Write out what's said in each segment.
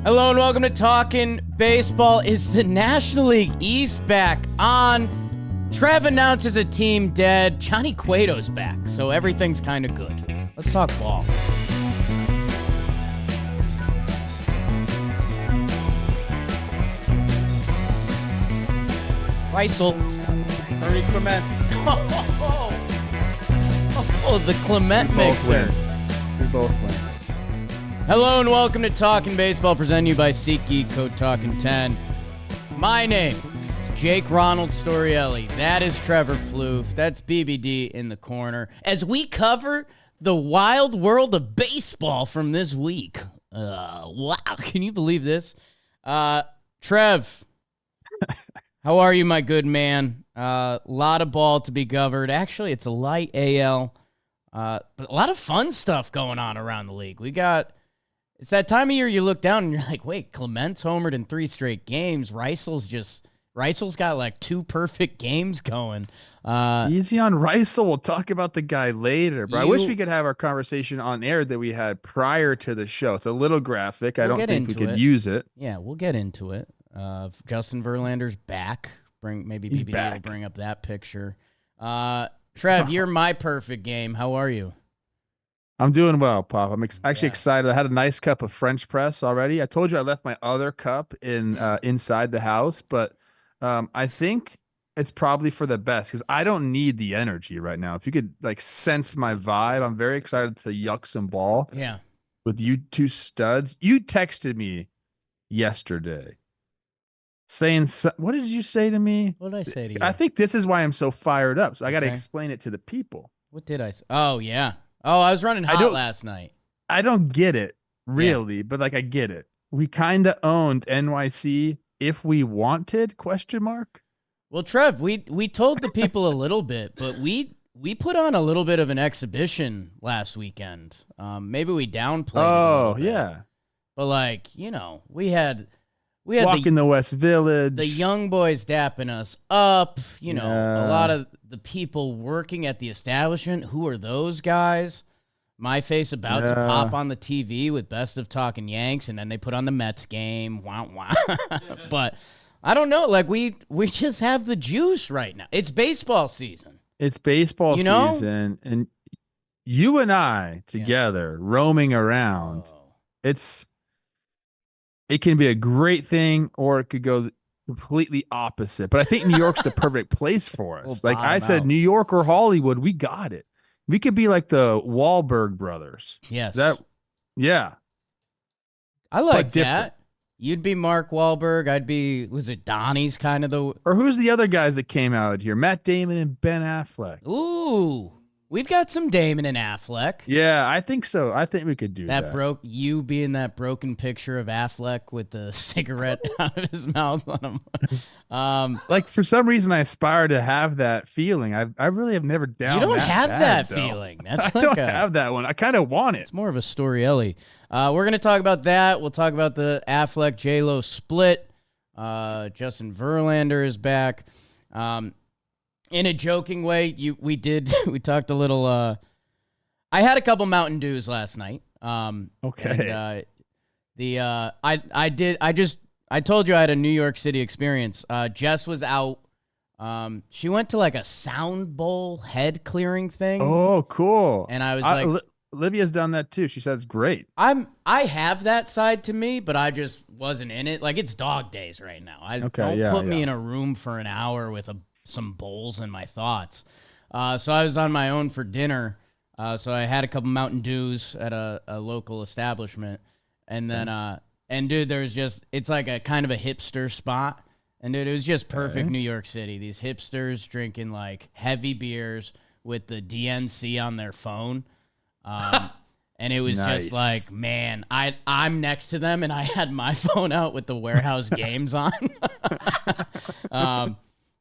Hello and welcome to Talkin' Baseball. Is the National League East back on? Trev announces a team dead. Johnny Cueto's back, so everything's kind of good. Let's talk ball. Weissel. Ernie Clement. Oh, the Clement mixer. We both win. Hello and welcome to Talkin' Baseball, presented to you by SeatGeek, code Talkin 10. My name is Jake Ronald Storielli. That is Trevor Plouffe. That's BBD in the corner. As we cover the wild world of baseball from this week. Wow, can you believe this? Trev, how are you, my good man? Lot of ball to be covered. Actually, it's a light AL, but a lot of fun stuff going on around the league. It's that time of year you look down and you're like, wait, Clement's homered in 3 straight games. Reisel's got like 2 perfect games going. Easy on Reisel. We'll talk about the guy later. But I wish we could have our conversation on air that we had prior to the show. It's a little graphic. I don't think we could use it. Yeah, we'll get into it. Justin Verlander's back. Maybe BBD will bring up that picture. Trev, you're my perfect game. How are you? I'm doing well, Pop. I'm actually excited. I had a nice cup of French press already. I told you I left my other cup inside the house, but I think it's probably for the best because I don't need the energy right now. If you could like sense my vibe, I'm very excited to yuck some ball. Yeah. With you two studs. You texted me yesterday saying, what did you say to me? What did I say to you? I think this is why I'm so fired up. So I got to explain it to the people. What did I say? Oh, yeah. Oh, I was running hot last night. I don't get it, really, but like I get it. We kind of owned NYC if we wanted, ? Well, Trev, we told the people a little bit, but we put on a little bit of an exhibition last weekend. Maybe we downplayed it a little bit. Yeah. But like, we had Walk in the West Village. The young boys dapping us up, a lot of the people working at the establishment. Who are those guys? My face about to pop on the TV with Best of Talkin' Yanks, and then they put on the Mets game. Wow, wow. But I don't know. Like, we just have the juice right now. It's baseball season. It's baseball season, and you and I together roaming around. It can be a great thing, or it could go completely opposite. But I think New York's the perfect place for us. Like I said, New York or Hollywood, we got it. We could be like the Wahlberg brothers. Yes. Yeah. I like that. You'd be Mark Wahlberg. I'd be, was it Donnie's kind of the... Or who's the other guys that came out here? Matt Damon and Ben Affleck. Ooh. We've got some Damon and Affleck. Yeah, I think so. I think we could do that. You being that broken picture of Affleck with the cigarette out of his mouth on him. Like, for some reason, I aspire to have that feeling. I really have never down. You don't have that feeling. That's I don't have that one. I kind of want it. It's more of a Storielli. We're going to talk about that. We'll talk about the Affleck J-Lo split. Justin Verlander is back. In a joking way, we talked a little. I had a couple Mountain Dews last night. Okay. And, I told you I had a New York City experience. Jess was out. She went to like a sound bowl head clearing thing. Oh, cool. And I was like, Olivia's done that too. She says great. I have that side to me, but I just wasn't in it. Like, it's dog days right now. Don't put me in a room for an hour with some bowls in my thoughts. So I was on my own for dinner. So I had a couple Mountain Dews at a local establishment. And then, and dude, it's like a kind of a hipster spot. And dude, it was just perfect New York City. These hipsters drinking like heavy beers with the DNC on their phone. And it was just like, man, I'm next to them and I had my phone out with the warehouse games on.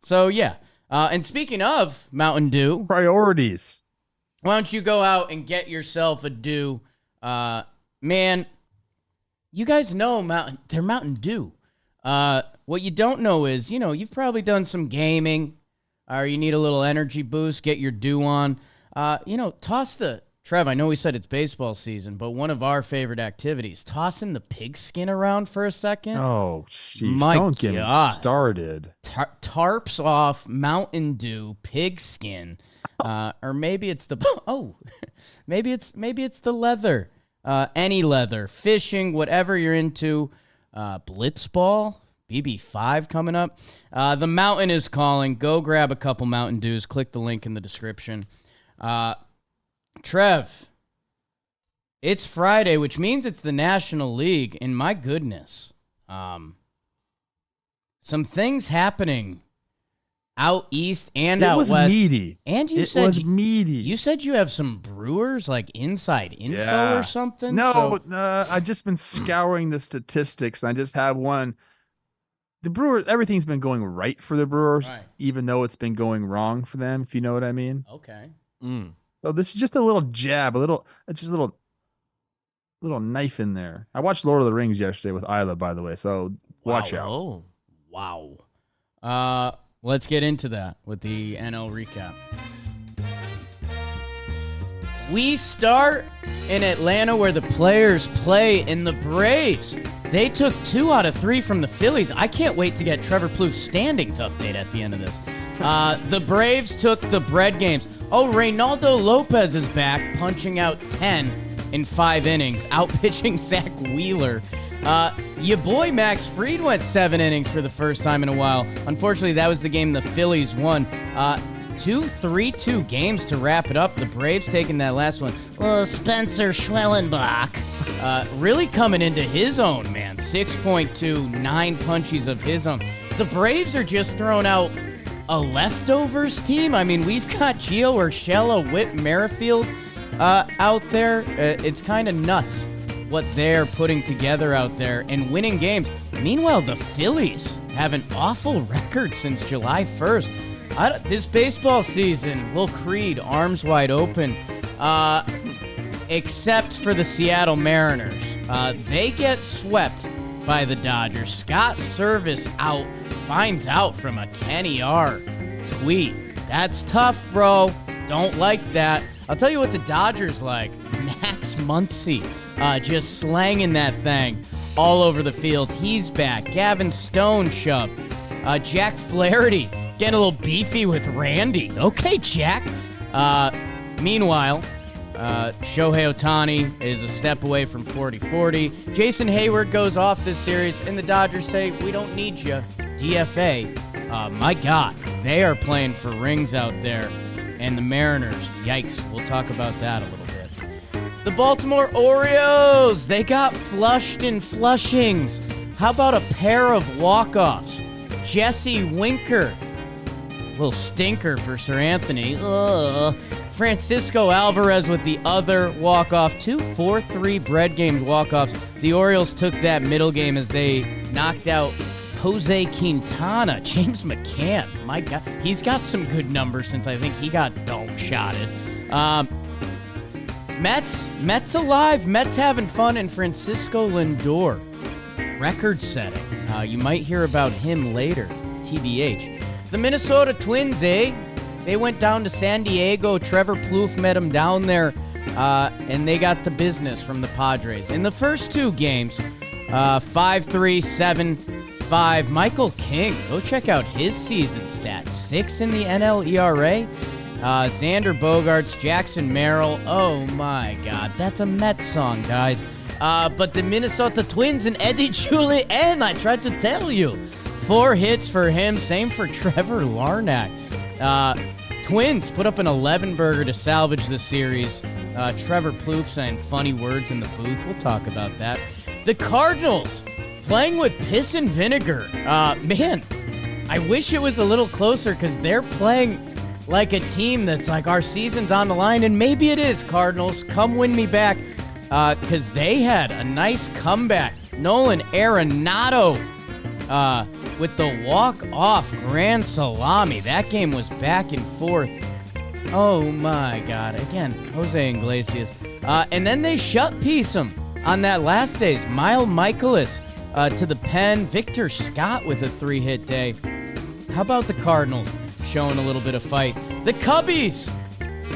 So, yeah. And speaking of Mountain Dew. Priorities. Why don't you go out and get yourself a Dew? Man, you guys know they're Mountain Dew. What you don't know is, you've probably done some gaming or you need a little energy boost, get your Dew on. Toss the Trev, I know we said it's baseball season, but one of our favorite activities, tossing the pigskin around for a second. Oh, jeez. My Don't get me God. started. Tarps off, Mountain Dew, pigskin. Or maybe it's the maybe it's the leather. Any leather, fishing, whatever you're into. Blitzball, BB5 coming up. The mountain is calling. Go grab a couple Mountain Dews. Click the link in the description. Trev, it's Friday, which means it's the National League, and my goodness, some things happening out east and out west. It was meaty. And it was meaty. You said you have some Brewers, like inside info or something? No, I've just been scouring the statistics, and I just have one. The Brewers, everything's been going right for the Brewers, even though it's been going wrong for them, if you know what I mean. Okay. So this is just a little jab, it's just a little knife in there. I watched Lord of the Rings yesterday with Isla, by the way, so watch out. Oh. Wow. Let's get into that with the NL recap. We start in Atlanta where the players play in the Braves. They took 2 out of 3 from the Phillies. I can't wait to get Trevor Plouffe's standings update at the end of this. The Braves took the bread games. Oh, Reynaldo Lopez is back, punching out 10 in 5 innings, out-pitching Zach Wheeler. Your boy Max Fried went 7 innings for the first time in a while. Unfortunately, that was the game the Phillies won. 2 3-2 games to wrap it up. The Braves taking that last one. Spencer Schwellenbach really coming into his own, man. 6.2, 9 punchies of his own. The Braves are just throwing out a leftovers team. I mean, we've got Gio Urshela, Whit Merrifield out there. It's kind of nuts what they're putting together out there and winning games. Meanwhile, the Phillies have an awful record since July 1st. This baseball season, Will Creed, arms wide open, except for the Seattle Mariners. They get swept by the Dodgers. Scott Servais finds out from a Kenny R tweet. That's tough, bro. Don't like that. I'll tell you what the Dodgers like. Max Muncy just slanging that thing all over the field. He's back. Gavin Stone shoved. Jack Flaherty getting a little beefy with Randy. Okay, Jack. Meanwhile, Shohei Ohtani is a step away from 40-40. Jason Hayward goes off this series, and the Dodgers say, we don't need you. DFA. My God, they are playing for rings out there. And the Mariners, yikes, we'll talk about that a little bit. The Baltimore Orioles, they got flushed in Flushings. How about a pair of walk-offs? Jesse Winker, little stinker for Sir Anthony. Francisco Alvarez with the other walk-off. 2 4-3 bread games walk-offs. The Orioles took that middle game as they knocked out Jose Quintana. James McCann, my God, he's got some good numbers since I think he got dog-shotted. Mets alive. Mets having fun, and Francisco Lindor, record-setting. You might hear about him later, TBH. The Minnesota Twins, they went down to San Diego. Trevor Plouffe met them down there, and they got the business from the Padres. In the first 2 games, 5-3, 7-5. Michael King, go check out his season stats. 6 in the NL ERA. Xander Bogaerts, Jackson Merrill. Oh, my God. That's a Mets song, guys. But the Minnesota Twins and Eddie Julien, I tried to tell you. 4 hits for him. Same for Trevor Larnach. Twins put up an 11-burger to salvage the series. Trevor Plouffe saying funny words in the booth. We'll talk about that. The Cardinals playing with piss and vinegar. Man, I wish it was a little closer because they're playing like a team that's like our season's on the line, and maybe it is, Cardinals. Come win me back because they had a nice comeback. Nolan Arenado with the walk-off grand salami. That game was back and forth. Oh, my God. Again, Jose Iglesias. And then they shut-piece him on that last day's. Miles Michaelis to the pen. Victor Scott with a 3-hit day. How about the Cardinals showing a little bit of fight? The Cubbies,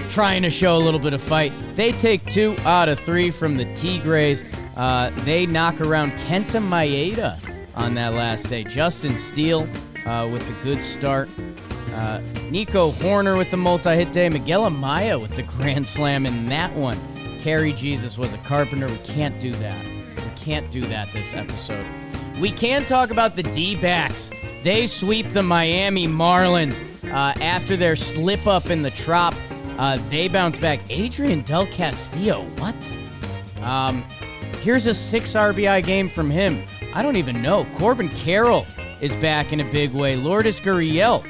trying to show a little bit of fight. They take 2 out of 3 from the Tigres. They knock around Kenta Maeda on that last day. Justin Steele with the good start. Nico Horner with the multi-hit day. Miguel Amaya with the grand slam in that one. Carrie Jesus was a carpenter. We can't do that. We can't do that this episode. We can talk about the D-backs. They sweep the Miami Marlins after their slip-up in the Trop. They bounce back. Adrian Del Castillo, what? Here's a 6 RBI game from him. I don't even know. Corbin Carroll is back in a big way. Lourdes Gurriel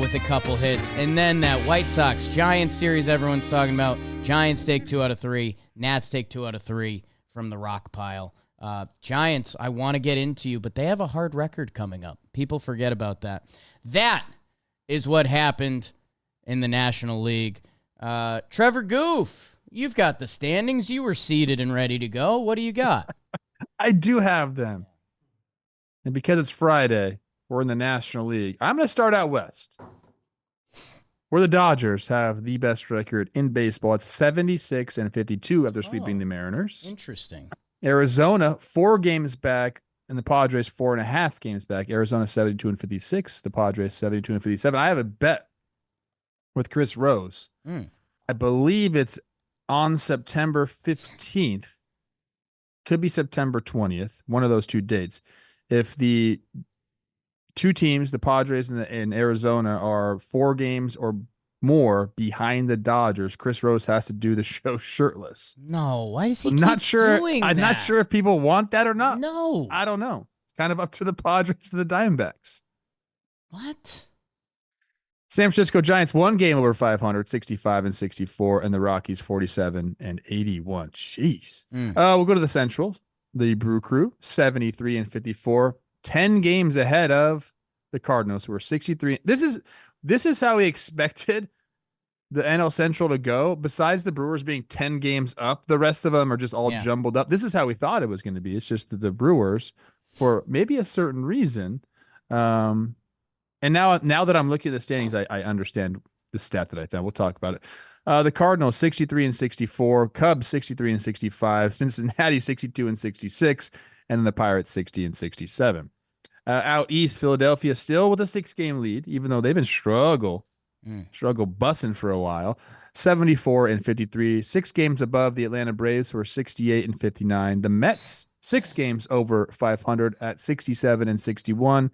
with a couple hits. And then that White Sox-Giants series everyone's talking about. Giants take 2 out of 3. Nats take 2 out of 3 from the rock pile. Giants, I want to get into you, but they have a hard record coming up. People forget about that. That is what happened in the National League. Trevor Goof, you've got the standings. You were seated and ready to go. What do you got? I do have them. And because it's Friday, we're in the National League. I'm going to start out west, where the Dodgers have the best record in baseball at 76-52 after sweeping the Mariners. Interesting. Arizona, 4 games back, and the Padres 4.5 games back. Arizona 72-56, the Padres 72-57. I have a bet with Chris Rose. I believe it's on September 15th. Could be September 20th, one of those 2 dates. If the 2 teams, the Padres and Arizona, are 4 games or more behind the Dodgers, Chris Rose has to do the show shirtless. No, why does he doing that? I'm not sure if people want that or not. No. I don't know. It's kind of up to the Padres and the Diamondbacks. What? San Francisco Giants 1 game over 500, 65-64, and the Rockies 47-81. Jeez. We'll go to the Central. The Brew Crew 73-54, 10 games ahead of the Cardinals, who are 63. This is how we expected the NL Central to go. Besides the Brewers being 10 games up, the rest of them are just all jumbled up. This is how we thought it was going to be. It's just that the Brewers, for maybe a certain reason, and now that I'm looking at the standings, I understand the stat that I found. We'll talk about it. The Cardinals 63-64, Cubs 63-65, Cincinnati 62-66, and then the Pirates 60-67. Out east, Philadelphia still with a 6-game lead, even though they've been struggle bussing for a while. 74-53, 6 games above the Atlanta Braves, who are 68-59. The Mets 6 games over 500 at 67-61.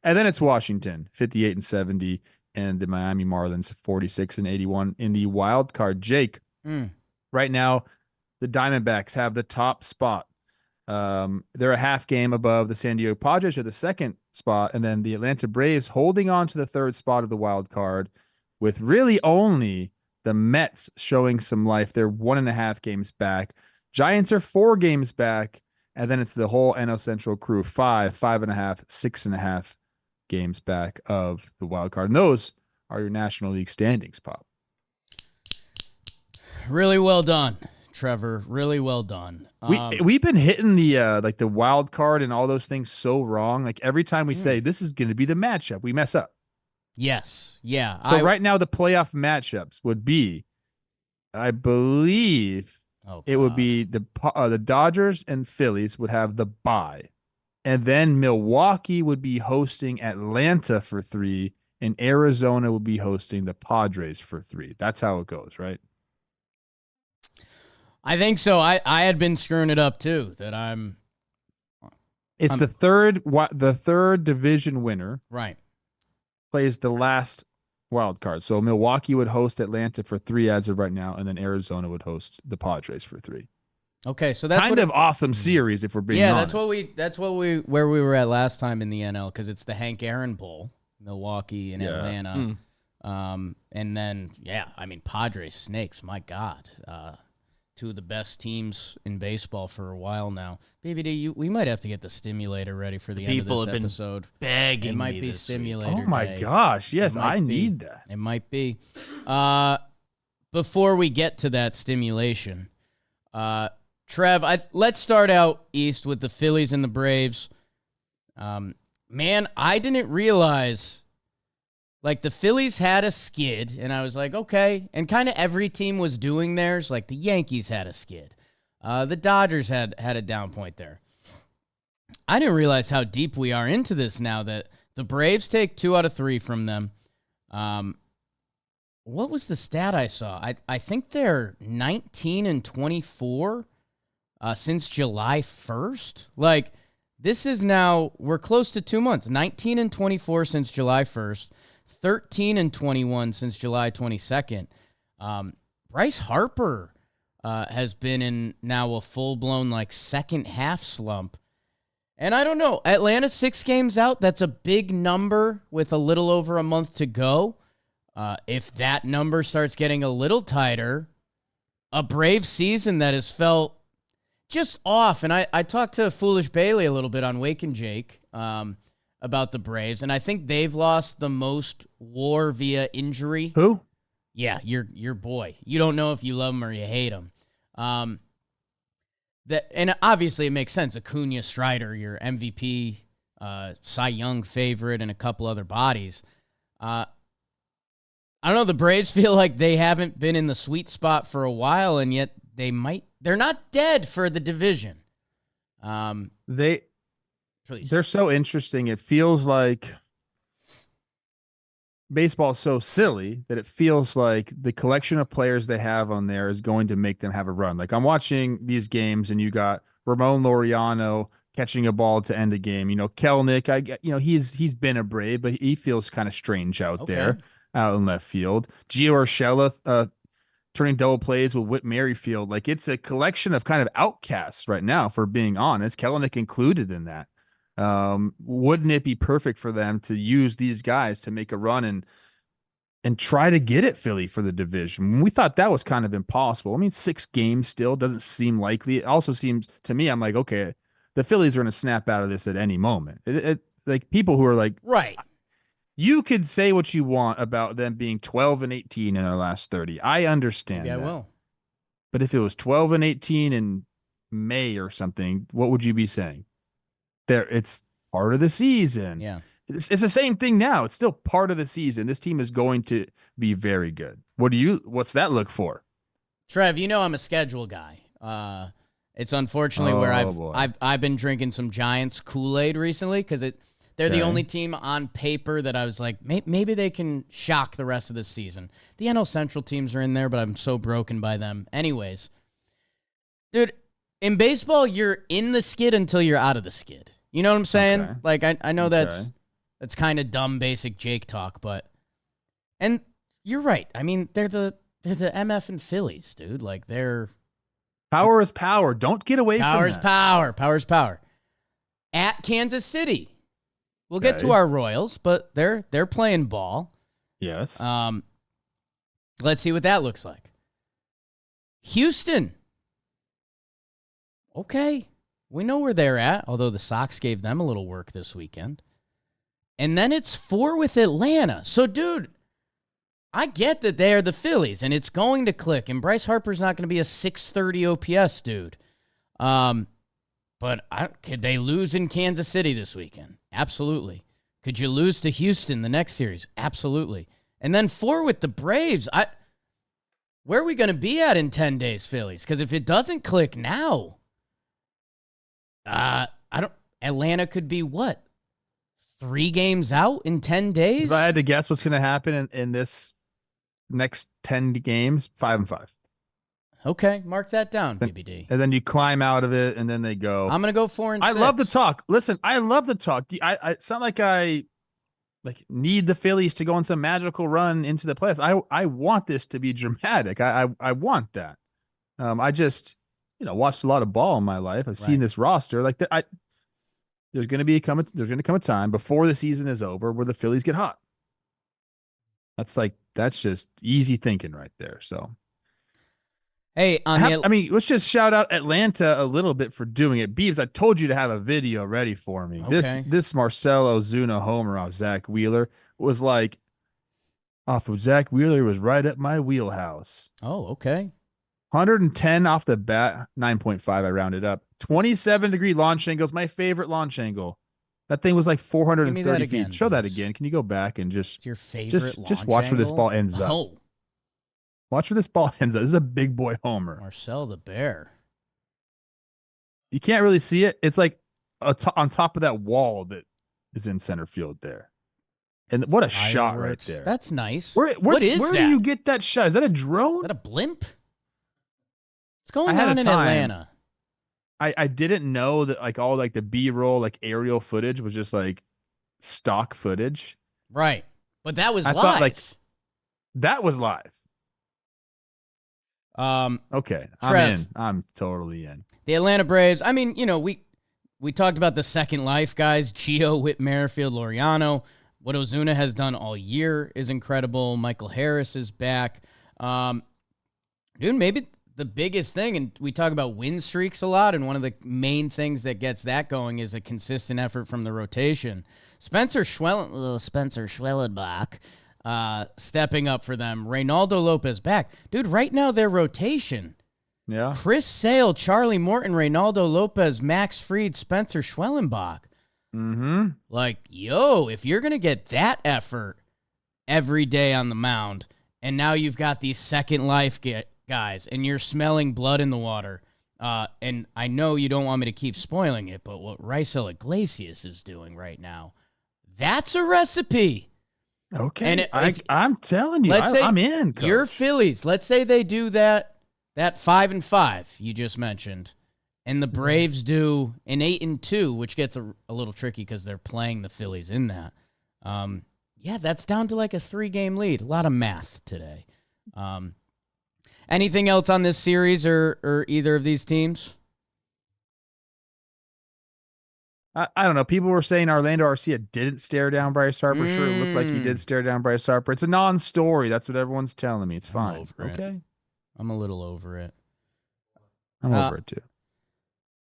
And then it's Washington, 58-70, and the Miami Marlins, 46-81 in the wild card. Jake, right now, the Diamondbacks have the top spot. They're a half game above the San Diego Padres, are the second spot, and then the Atlanta Braves holding on to the third spot of the wild card, with really only the Mets showing some life. They're 1.5 games back. Giants are 4 games back, and then it's the whole NL Central crew, 5.5, 6.5 games back of the wild card. And those are your National League standings, Pop. Really well done, Trevor. Really well done. We've been hitting the like the wild card and all those things so wrong. Like every time we say this is going to be the matchup, we mess up. Yes. Yeah. So right now the playoff matchups would be, I believe, it would be the Dodgers and Phillies would have the bye. And then Milwaukee would be hosting Atlanta for 3, and Arizona would be hosting the Padres for 3. That's how it goes, right? I think so. I had been screwing it up too. It's the third division winner, right? Plays the last wild card. So Milwaukee would host Atlanta for 3 as of right now, and then Arizona would host the Padres for 3. Okay, so that's kind of awesome series if we're being honest. that's where we were at last time in the NL, because it's the Hank Aaron Bowl, Milwaukee and Atlanta, and then Padres Snakes. My God, 2 of the best teams in baseball for a while now. BBD, we might have to get the stimulator ready for the end of this episode. People have been begging it might me be this stimulator. Oh my gosh, yes, I need that. It might be. Before we get to that stimulation, Trev, let's start out east with the Phillies and the Braves. Man, I didn't realize, Like the Phillies had a skid, and I was like, okay. And kind of every team was doing theirs. Like the Yankees had a skid. The Dodgers had a down point there. I didn't realize how deep we are into this now that the Braves take 2 out of 3 from them. What was the stat I saw? I think they're 19-24 since July 1st. Like, this is now, we're close to 2 months. 19-24 since July 1st. 13-21 since July 22nd. Bryce Harper has been in now a full-blown, like, second half slump. And I don't know. Atlanta's 6 games out. That's a big number with a little over a month to go. If that number starts getting a little tighter, a Brave season that has felt just off. And I talked to Foolish Bailey a little bit on Wake and Jake about the Braves, and I think they've lost the most WAR via injury. Who? Yeah, your boy. You don't know if you love him or you hate him. And obviously it makes sense. Acuna, Strider, your MVP, Cy Young favorite, and a couple other bodies. I don't know. The Braves feel like they haven't been in the sweet spot for a while, and yet they're not dead for the division. They're so interesting. It feels like baseball is so silly that it feels like the collection of players they have on there is going to make them have a run. Like I'm watching these games and you got Ramon Laureano catching a ball to end a game. Kelnick, he's been a Brave, but he feels kind of strange out there out in left field. Gio Urshela turning double plays with Whit Merrifield. Like it's a collection of kind of outcasts right now, for being honest. Kelnick included in that. Wouldn't it be perfect for them to use these guys to make a run and try to get at Philly for the division? We thought that was kind of impossible. I mean, 6 games still doesn't seem likely. It also seems to me, I'm like, okay, the Phillies are going to snap out of this at any moment. Like people who are like, right. You could say what you want about them being 12-18 in their last 30. I understand. Yeah, I that. will. But if it was 12-18 in May or something, what would you be saying? It's part of the season. Yeah. It's the same thing now. It's still part of the season. This team is going to be very good. What's that look for? Trev, I'm a schedule guy. It's unfortunately where I've been drinking some Giants Kool-Aid recently because they're the only team on paper that I was like, maybe they can shock the rest of the season. The NL Central teams are in there, but I'm so broken by them. Anyways, dude, in baseball, you're in the skid until you're out of the skid. You know what I'm saying? Okay. Like, I know that's kind of dumb, basic Jake talk, and you're right. I mean, they're the MF and Phillies, dude. Like, power is power. Don't get away from that. Power is power. At Kansas City. We'll get to our Royals, but they're playing ball. Yes. Let's see what that looks like. Houston. Okay. We know where they're at, although the Sox gave them a little work this weekend. And then it's 4 with Atlanta. So, dude, I get that they are the Phillies, and it's going to click, and Bryce Harper's not going to be a 630 OPS, dude. But could they lose in Kansas City this weekend? Absolutely. Could you lose to Houston the next series? Absolutely. And then 4 with the Braves. Where are we going to be at in 10 days, Phillies? Because if it doesn't click now, Atlanta could be what? 3 games out in 10 days? If I had to guess what's going to happen in this next 10 games, 5-5. Okay, mark that down, BBD. And then you climb out of it, and then they go. I'm going to go 4-6. I love the talk. Listen, I love the talk. It's not like I need the Phillies to go on some magical run into the playoffs. I want this to be dramatic. I want that. I just watched a lot of ball in my life. I've seen this roster. Like there's going to come a time before the season is over where the Phillies get hot. That's just easy thinking right there. So. Hey, let's just shout out Atlanta a little bit for doing it. Beebs, I told you to have a video ready for me. Okay. This Marcell Ozuna homer off Zach Wheeler was like, off of Zach Wheeler was right at my wheelhouse. Oh, okay. 110 off the bat, 9.5 I rounded up. 27-degree launch angle is my favorite launch angle. That thing was like Give me that 430 again, feet. Show that Booze. again. Can you go back and It's your favorite just launch watch where this angle? ball ends up? Oh, Watch where this ball ends up. This is a big boy homer. Marcel the Bear. You can't really see it. It's like on top of that wall that is in center field there. And what a shot right there. That's nice. Where that? do you get that shot? Is that a drone? Is that a blimp? What's going on in Atlanta? I didn't know that like all like the B-roll like aerial footage was just like stock footage. Right. But that was I live. thought like that was live. Okay. Trev, I'm in. I'm totally in. The Atlanta Braves, I mean, you know, we talked about the second life guys, Gio, Whit Merrifield, Laureano. What Ozuna has done all year is incredible. Michael Harris is back. Dude, maybe the biggest thing, and we talk about win streaks a lot, and one of the main things that gets that going is a consistent effort from the rotation. Spencer Schwellenbach stepping up for them. Reynaldo Lopez back. Dude, right now their rotation. Yeah. Chris Sale, Charlie Morton, Reynaldo Lopez, Max Fried, Spencer Schwellenbach. Mm-hmm. Like, yo, if you're going to get that effort every day on the mound, and now you've got these second life guys, and you're smelling blood in the water, and I know you don't want me to keep spoiling it, but what Raisel Iglesias is doing right now, that's a recipe. Okay. And I'm telling you, I'm in, Coach. Your Phillies, let's say they do that 5-5 you just mentioned, and the Braves do an 8-2, which gets a little tricky because they're playing the Phillies in that. Yeah, that's down to like a 3-game lead. A lot of math today. Anything else on this series or either of these teams? I don't know. People were saying Orlando Arcia didn't stare down Bryce Harper. Sure, it looked like he did stare down Bryce Harper. It's a non-story. That's what everyone's telling me. It's fine. Okay. I'm a little over it. I'm over it too.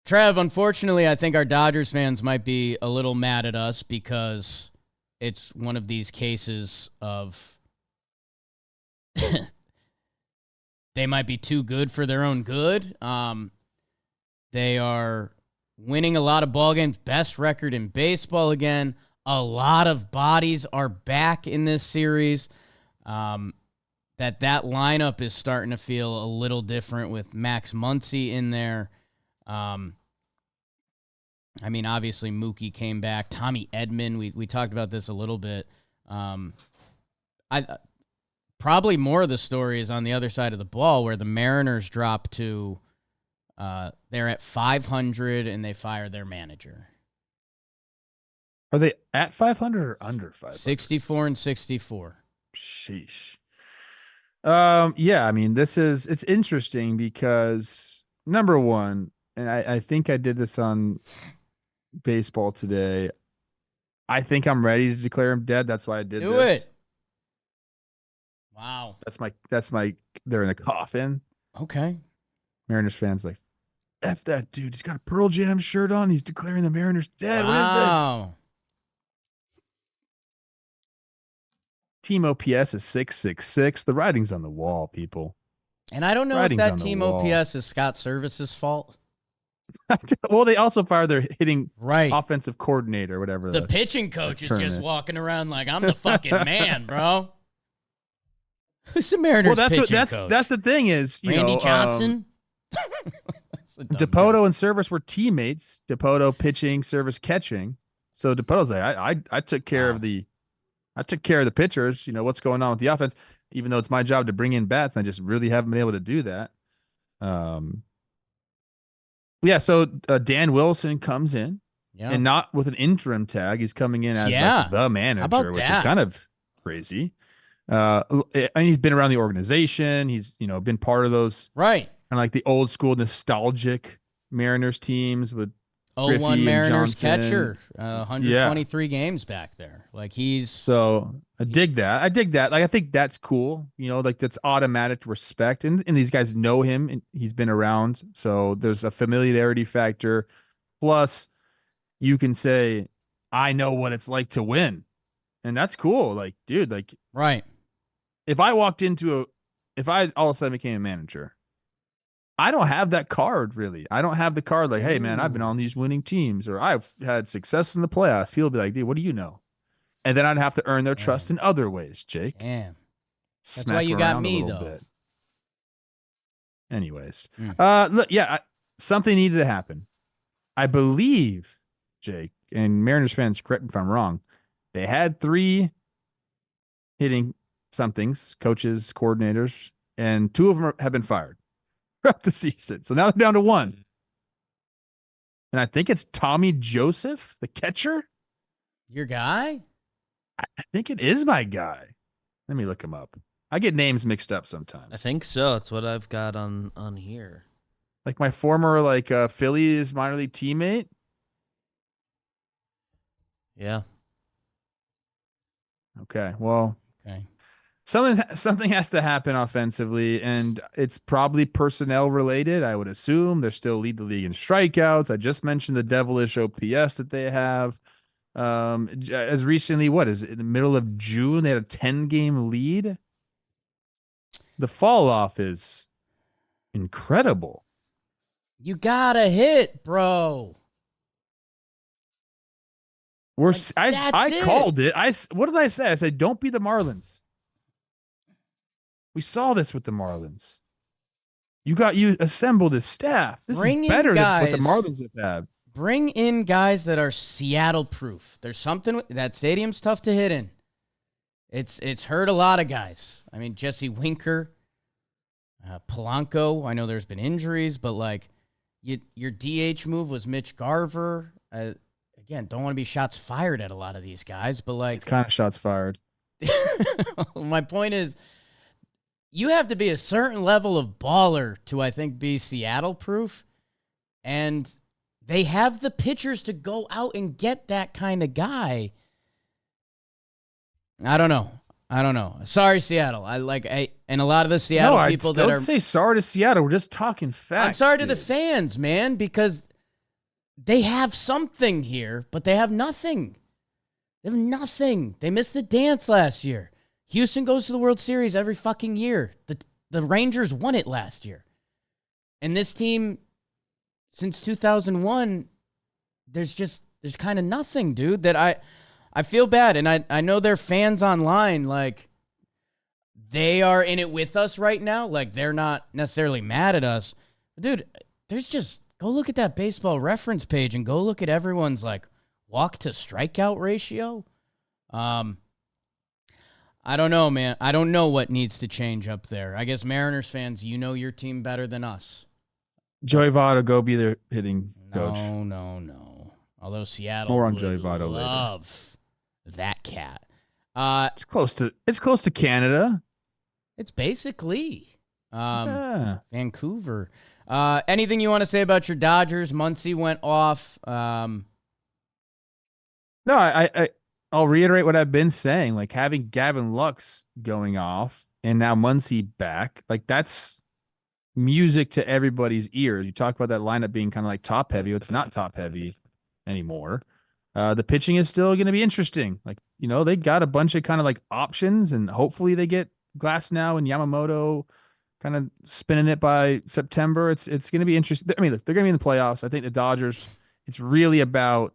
Trev, unfortunately, I think our Dodgers fans might be a little mad at us because it's one of these cases of they might be too good for their own good. They are winning a lot of ball games, best record in baseball again. A lot of bodies are back in this series. That lineup is starting to feel a little different with Max Muncy in there. I mean, obviously Mookie came back. Tommy Edman, we talked about this a little bit. Probably more of the story is on the other side of the ball where the Mariners dropped to they're at 500 and they fired their manager. Are they at 500 or under 500? 64-64. Sheesh. Yeah, I mean, it's interesting because number one, and I think I did this on Baseball Today. I think I'm ready to declare him dead. That's why I did this. Do it. Wow. That's my they're in the coffin. Okay. Mariners fans like, F that dude. He's got a Pearl Jam shirt on. He's declaring the Mariners dead. Wow. What is this? Team OPS is 666. The writing's on the wall, people. And I don't know if that team OPS is Scott Servais' fault. Well, they also fired their hitting right offensive coordinator, whatever. The pitching coach is just walking around like, I'm the fucking man, bro. Who's the Mariners pitching coach? That's the thing is, Randy Johnson? Dipoto and Servais were teammates. Dipoto pitching, Servais catching. So Dipoto's like, I took care of the pitchers. You know, what's going on with the offense, even though it's my job to bring in bats, and I just really haven't been able to do that. Yeah, so Dan Wilson comes in, and not with an interim tag. He's coming in as like the manager, which is kind of crazy. I mean, he's been around the organization. He's, been part of those kind of like the old school nostalgic Mariners teams with 01 Mariners catcher, 123 games back there. Like so I dig that. Like, I think that's cool. Like that's automatic respect. And these guys know him and he's been around. So there's a familiarity factor. Plus you can say, I know what it's like to win. And that's cool. Like, dude, like, right. If I all of a sudden became a manager, I don't have that card really. I don't have the card like, hey man, I've been Ooh. on these winning teams or I've had success in the playoffs. People be like, dude, what do you know? And then I'd have to earn their trust Damn. in other ways, Jake. Damn. That's why Smack you 'em got around a me, little though. bit. Anyways, Mm. look, yeah, something needed to happen. I believe, Jake, and Mariners fans, correct me if I'm wrong. They had 3 hitting somethings, coaches, coordinators, and 2 of them have been fired throughout the season. So now they're down to 1. And I think it's Tommy Joseph, the catcher. Your guy? I think it is my guy. Let me look him up. I get names mixed up sometimes. I think so. That's what I've got on here. Like my former Phillies minor league teammate. Yeah. Okay, well, Okay. something has to happen offensively, and it's probably personnel related. I would assume they're still lead the league in strikeouts. I just mentioned the devilish OPS that they have. As recently, what is it, in the middle of June, they had a 10-game lead. The fall off is incredible. You gotta hit, bro. Like, I that's called it. What did I say? I said don't be the Marlins. We saw this with the Marlins. You assembled a staff. This Bring is in better than what the guys. Marlins have had. Bring in guys that are Seattle proof. There's something that stadium's tough to hit in. It's hurt a lot of guys. I mean, Jesse Winker, Polanco. I know there's been injuries, but like your DH move was Mitch Garver. Again, don't want to be shots fired at a lot of these guys, but like It's kind of shots fired. my point is, you have to be a certain level of baller to, I think, be Seattle proof, and they have the pitchers to go out and get that kind of guy. I don't know. Sorry, Seattle. And a lot of the Seattle people that don't say sorry to Seattle. We're just talking facts. I'm sorry to the dude. fans, man, because they have something here, but they have nothing. They have nothing. They missed the dance last year. Houston goes to the World Series every fucking year. The Rangers won it last year. And this team, since 2001, there's kind of nothing, dude, that I feel bad. And I know their fans online, like, they are in it with us right now. Like, they're not necessarily mad at us. Dude, go look at that baseball reference page and go look at everyone's, like, walk to strikeout ratio. I don't know, man. I don't know what needs to change up there. I guess Mariners fans, you know your team better than us. Joey Votto, go be their hitting coach. No. Although Seattle More on would Joey Votto later. love that cat. It's close to Canada. It's basically Yeah. Vancouver. Anything you want to say about your Dodgers? Muncy went off. No, I'll reiterate what I've been saying. Like having Gavin Lux going off and now Muncy back, like that's music to everybody's ears. You talk about that lineup being kind of like top heavy. It's not top heavy anymore. The pitching is still going to be interesting. Like, they got a bunch of kind of like options, and hopefully they get Glasnow and Yamamoto kind of spinning it by September. It's going to be interesting. I mean, look, they're going to be in the playoffs. I think the Dodgers, it's really about,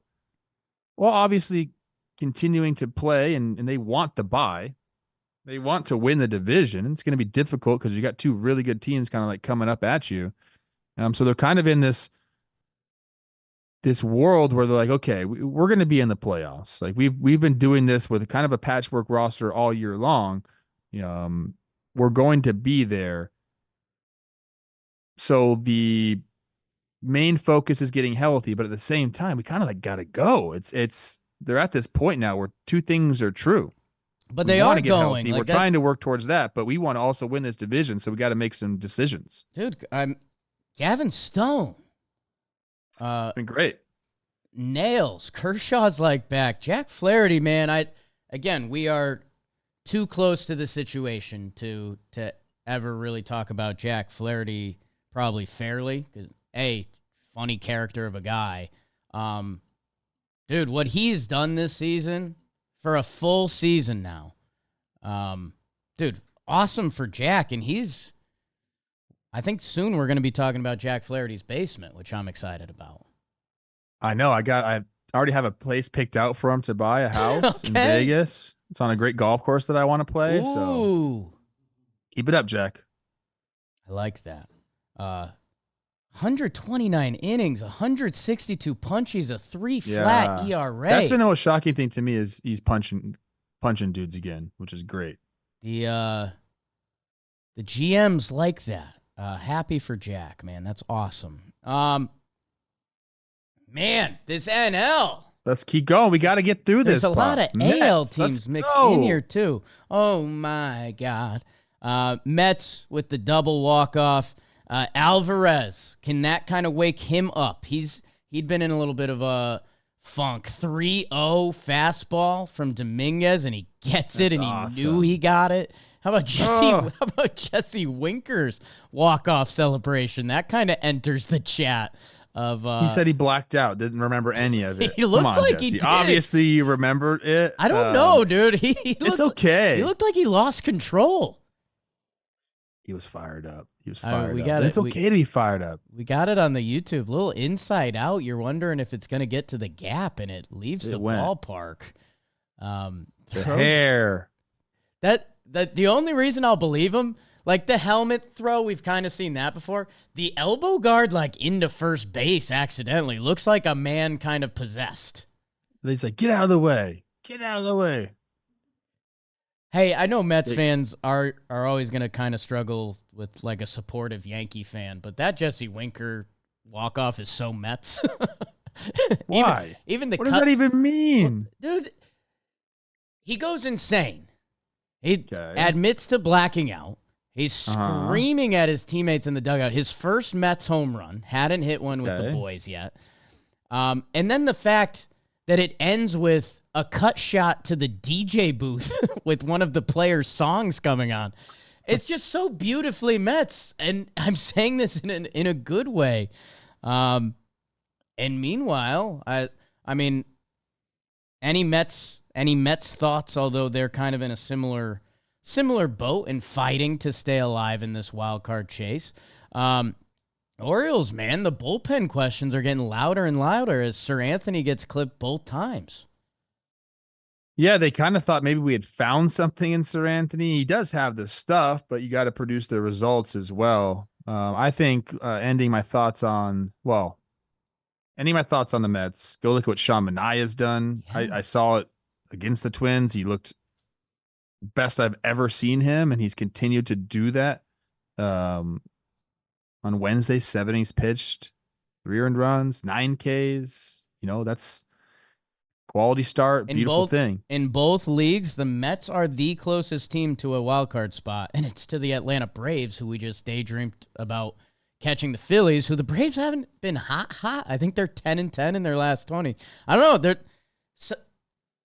well, obviously continuing to play, and they want the bye. They want to win the division. It's going to be difficult because you got 2 really good teams kind of like coming up at you. So they're kind of in this world where they're like, okay, we're going to be in the playoffs. Like we've been doing this with kind of a patchwork roster all year long. We're going to be there. So the main focus is getting healthy, but at the same time, we kind of like got to go. They're at this point now where 2 things are true. But We they want are to get going. healthy. Like We're trying to work towards that, but we want to also win this division, so we got to make some decisions. Dude, Gavin Stone. It's been great. Nails. Kershaw's like back. Jack Flaherty, man. We are too close to the situation to ever really talk about Jack Flaherty probably fairly. Because funny character of a guy. Dude, what he's done this season for a full season now. Dude, awesome for Jack, and he's I think soon we're going to be talking about Jack Flaherty's basement, which I'm excited about. I know. I already have a place picked out for him to buy a house in Okay. Vegas. It's on a great golf course that I want to play. So Ooh, keep it up, Jack. I like that. 129 innings, 162 punches, a 3 flat ERA. That's been the most shocking thing to me is he's punching dudes again, which is great. The GMs like that. Happy for Jack, man. That's awesome. Man, this NL. Let's keep going. We got to get through this. There's a lot of AL teams mixed in here too. Oh my God. Mets with the double walk-off. Alvarez, can that kind of wake him up? He'd been in a little bit of a funk. 3-0 fastball from Dominguez, and he gets it, and he knew he got it. How about Jesse? How about Jesse Winker's walk-off celebration? That kind of enters the chat. He said he blacked out, didn't remember any of it. He looked like Jesse. he did. Obviously, you remembered it. I don't know, dude. It's okay. He looked like he lost control. He was fired up. He was fired up. It's okay to be fired up. We got it on the YouTube. Little inside out. You're wondering if it's going to get to the gap, and it leaves the ballpark. The hair. The only reason I'll believe him, like the helmet throw, we've kind of seen that before. The elbow guard, like into first base accidentally, looks like a man kind of possessed. He's like, get out of the way. Get out of the way. Hey, I know Mets fans are always going to kind of struggle with like a supportive Yankee fan, but that Jesse Winker walk-off is so Mets. Why? Even the what does that even mean? Dude, he goes insane. He admits to blacking out. He's screaming at his teammates in the dugout. His first Mets home run. Hadn't hit one with the boys yet. And then the fact that it ends with a cut shot to the DJ booth with one of the players' songs coming on. It's just so beautifully Mets, and I'm saying this in a good way. And meanwhile, I mean, any Mets thoughts? Although they're kind of in a similar boat and fighting to stay alive in this wild card chase. Orioles, man, the bullpen questions are getting louder and louder as Sir Anthony gets clipped both times. Yeah, they kind of thought maybe we had found something in Sir Anthony. He does have the stuff, but you got to produce the results as well. I think ending my thoughts on the Mets, go look at what Sean Manaea's done. Yeah. I saw it against the Twins. He looked best I've ever seen him, and he's continued to do that. On Wednesday, 7 innings pitched, 3 earned runs, 9 Ks. That's quality start, beautiful thing. In both leagues, the Mets are the closest team to a wild card spot, and it's to the Atlanta Braves, who we just daydreamed about catching the Phillies, who the Braves haven't been hot. I think they're 10-10 in their last 20. I don't know.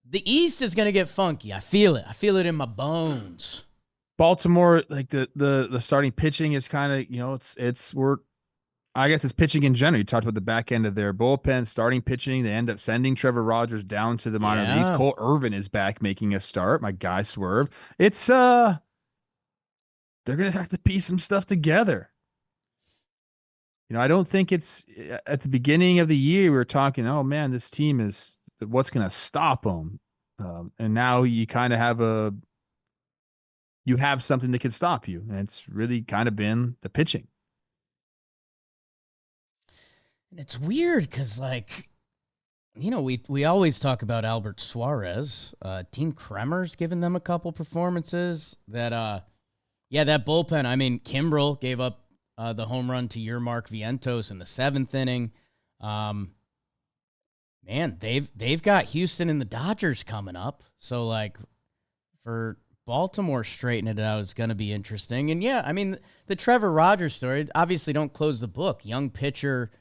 The East is going to get funky. I feel it. I feel it in my bones. Baltimore, like the starting pitching is kind of, I guess it's pitching in general. You talked about the back end of their bullpen, starting pitching. They end up sending Trevor Rogers down to the minor leagues. Cole Irvin is back making a start. My guy Swerve. It's they're gonna have to piece some stuff together. I don't think it's at the beginning of the year we were talking, oh man, this team is what's gonna stop them, and now you kind of have something that can stop you, and it's really kind of been the pitching. And it's weird because, we always talk about Albert Suarez. Dean Kremer's given them a couple performances. That bullpen. I mean, Kimbrel gave up the home run to Yermark Vientos in the 7th inning. Man, they've got Houston and the Dodgers coming up. So, for Baltimore straightening it out is going to be interesting. And, yeah, I mean, the Trevor Rogers story, obviously don't close the book. Young pitcher.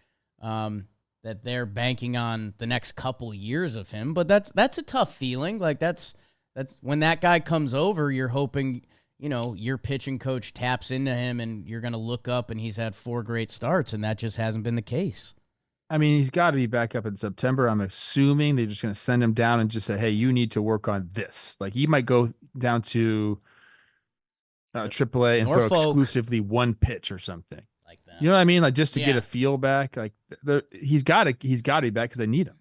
That they're banking on the next couple years of him, but that's a tough feeling. That's when that guy comes over, you're hoping, your pitching coach taps into him and you're going to look up and he's had 4 great starts, and that just hasn't been the case. I mean, he's got to be back up in September. I'm assuming they're just going to send him down and just say, hey, you need to work on this. Like, he might go down to AAA and throw Norfolk. exclusively one pitch or something. Like that. You know what I mean? Like just to get Yeah. a feel back. Like he's got to be back because they need him.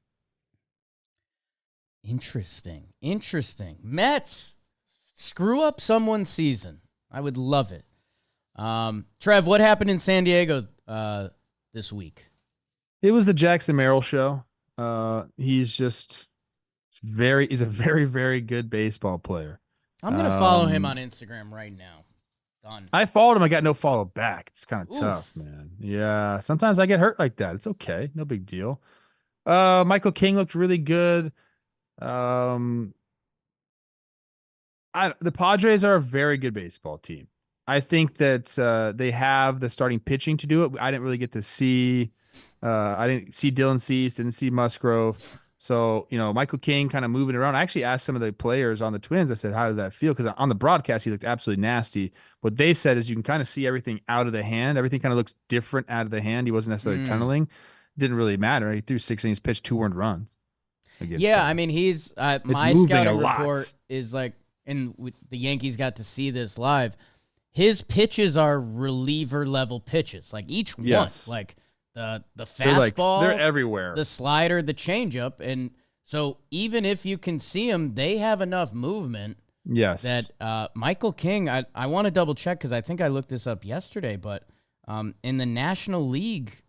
Interesting. Mets screw up someone's season. I would love it. Trev, what happened in San Diego this week? It was the Jackson Merrill show. He's a very, very good baseball player. I'm gonna follow him on Instagram right now. Done. I followed him. I got no follow back. It's kind of Oof. tough, man. Yeah, sometimes I get hurt like that. It's okay. No big deal. Michael King looked really good. The Padres are a very good baseball team. I think that they have the starting pitching to do it. I didn't really get to see. I didn't see Dylan Cease, didn't see Musgrove. So, Michael King kind of moving around. I actually asked some of the players on the Twins, I said, how did that feel? Because on the broadcast, he looked absolutely nasty. What they said is you can kind of see everything out of the hand. Everything kind of looks different out of the hand. He wasn't necessarily tunneling. Didn't really matter. He threw 6 innings, pitched 2 earned runs. Yeah, I mean, he's my scouting report is like, and the Yankees got to see this live. His pitches are reliever level pitches, like each one, like the fastball, they're everywhere. The slider, the changeup, and so even if you can see them, they have enough movement. Yes, that Michael King. I want to double check because I think I looked this up yesterday, but in the National League,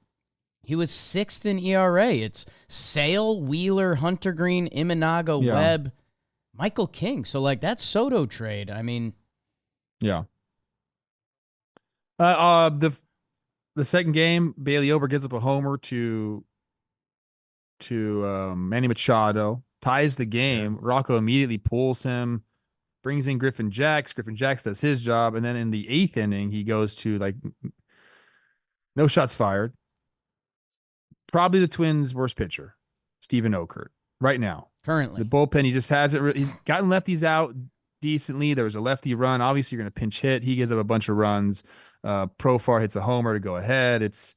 he was 6th in ERA. It's Sale, Wheeler, Hunter Green, Imanaga, Webb, Michael King. So like that Soto trade. I mean, yeah. The second game, Bailey Ober gives up a homer to Manny Machado, ties the game. Rocco immediately pulls him, brings in Griffin Jacks. Griffin Jacks does his job, and then in the 8th inning, he goes to like no shots fired. Probably the Twins' worst pitcher, Steven Okert, right now. Currently, the bullpen, he just hasn't. He's gotten lefties out decently. There was a lefty run. Obviously, you're going to pinch hit. He gives up a bunch of runs. Profar hits a homer to go ahead. It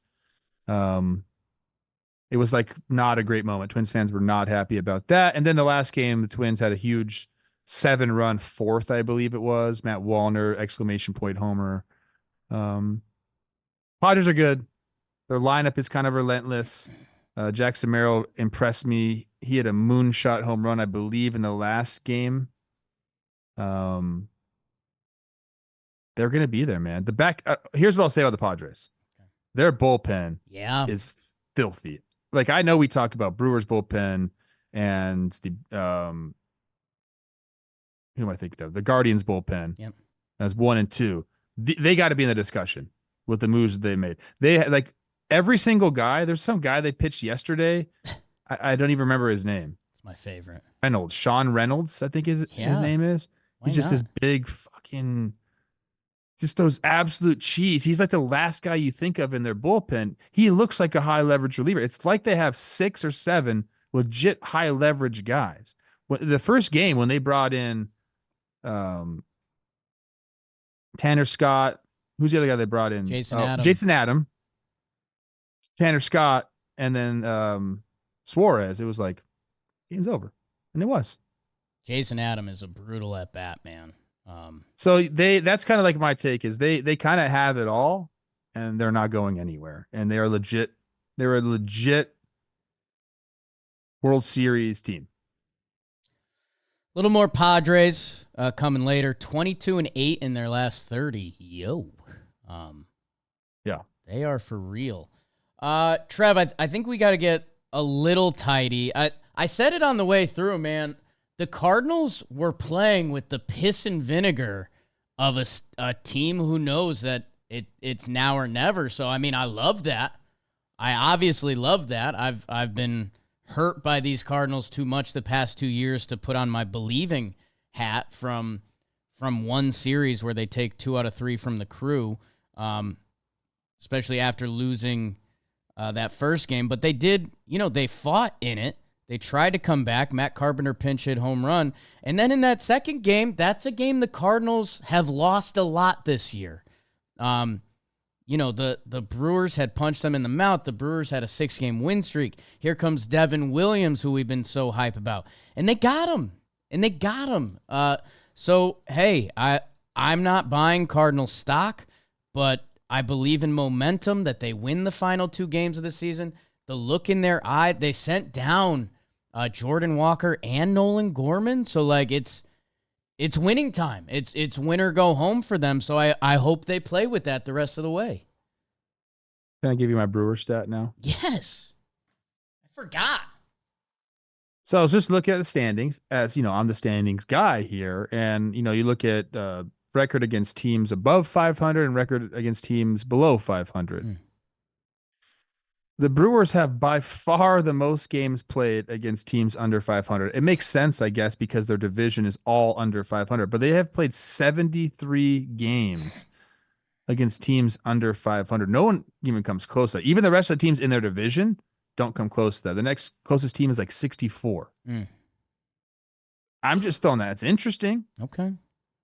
was like not a great moment. Twins fans were not happy about that. And then the last game, the Twins had a huge 7-run 4th, I believe it was. Matt Wallner, exclamation point homer. Padres are good. Their lineup is kind of relentless. Jackson Merrill impressed me. He had a moonshot home run, I believe, in the last game. They're going to be there, man. Here's what I'll say about the Padres. Their bullpen is filthy. Like, I know we talked about Brewers bullpen and the who am I thinking of? The Guardians bullpen. Yep. As 1 and 2. They got to be in the discussion with the moves they made. They like every single guy. There's some guy they pitched yesterday. I don't even remember his name. It's my favorite. Sean Reynolds, I think his name is. He's just this big fucking, just those absolute cheese. He's like the last guy you think of in their bullpen. He looks like a high leverage reliever. It's like they have 6 or 7 legit high leverage guys. The first game when they brought in Tanner Scott, who's the other guy they brought in? Jason Adam, Tanner Scott, and then Suarez. It was like game's over, and it was. Jason Adam is a brutal at bat, man. So that's kind of like my take is they kind of have it all, and they're not going anywhere, and they're legit. They're a legit World Series team. A little more Padres coming later. 22-8 in their last 30. Yeah, they are for real. Trev, I think we got to get a little tidy. I said it on the way through, man. The Cardinals were playing with the piss and vinegar of a team who knows that it's now or never. So, I mean, I love that. I obviously love that. I've been hurt by these Cardinals too much the past 2 years to put on my believing hat from one series where they take 2 out of 3 from the Crew, especially after losing that first game. But they did, they fought in it. They tried to come back. Matt Carpenter pinch hit home run. And then in that second game, that's a game the Cardinals have lost a lot this year. The Brewers had punched them in the mouth. The Brewers had a 6-game win streak. Here comes Devin Williams, who we've been so hype about. And they got him. So, hey, I I'm not buying Cardinal stock, but I believe in momentum that they win the final 2 games of the season. The look in their eye, they sent down Jordan Walker and Nolan Gorman. So, like, it's winning time. It's win or go home for them. So I hope they play with that the rest of the way. Can I give you my Brewer stat now? Yes. I forgot. So I was just looking at the standings, as you know, I'm the standings guy here. And, you know, you look at record against teams above 500 and record against teams below 500. The Brewers have by far the most games played against teams under 500. It makes sense, I guess, because their division is all under 500, but they have played 73 games against teams under 500. No one even comes close to that. Even the rest of the teams in their division don't come close to that. The next closest team is like 64. I'm just throwing that. It's interesting. Okay.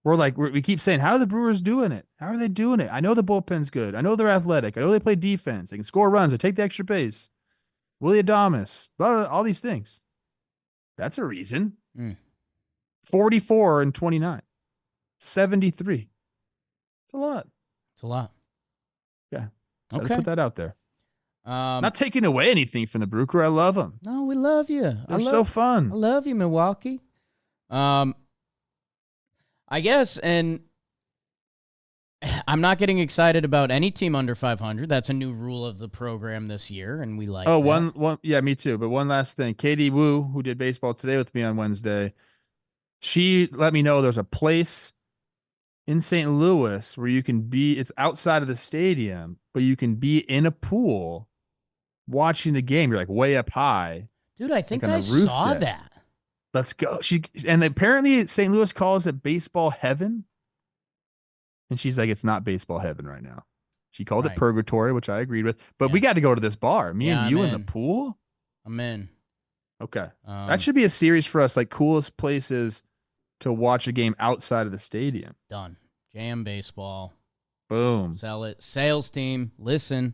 We keep saying, how are the Brewers doing it? How are they doing it? I know the bullpen's good. I know they're athletic. I know they play defense. They can score runs. They take the extra base. Willie Adames, all these things. That's a reason. 44 and 29. 73. It's a lot. It's a lot. Yeah. Okay. Put that out there. Not taking away anything from the Brew Crew. I love them. No, we love you. They're so fun. I love you, Milwaukee. I guess, and I'm not getting excited about any team under 500. That's a new rule of the program this year, and we like that. Yeah, me too. But one last thing. Katie Wu, who did baseball today with me on Wednesday, she let me know there's a place in St. Louis where you can be, it's outside of the stadium, but you can be in a pool watching the game. You're like way up high. Dude, I think I saw that. Let's go. And apparently St. Louis calls it baseball heaven. And she's like, it's not baseball heaven right now. She called it purgatory, which I agreed with. But we got to go to this bar. Me and you in the pool? I'm in. Okay. That should be a series for us, like coolest places to watch a game outside of the stadium. Done. Jam baseball. Boom. Sell it. Sales team. Listen.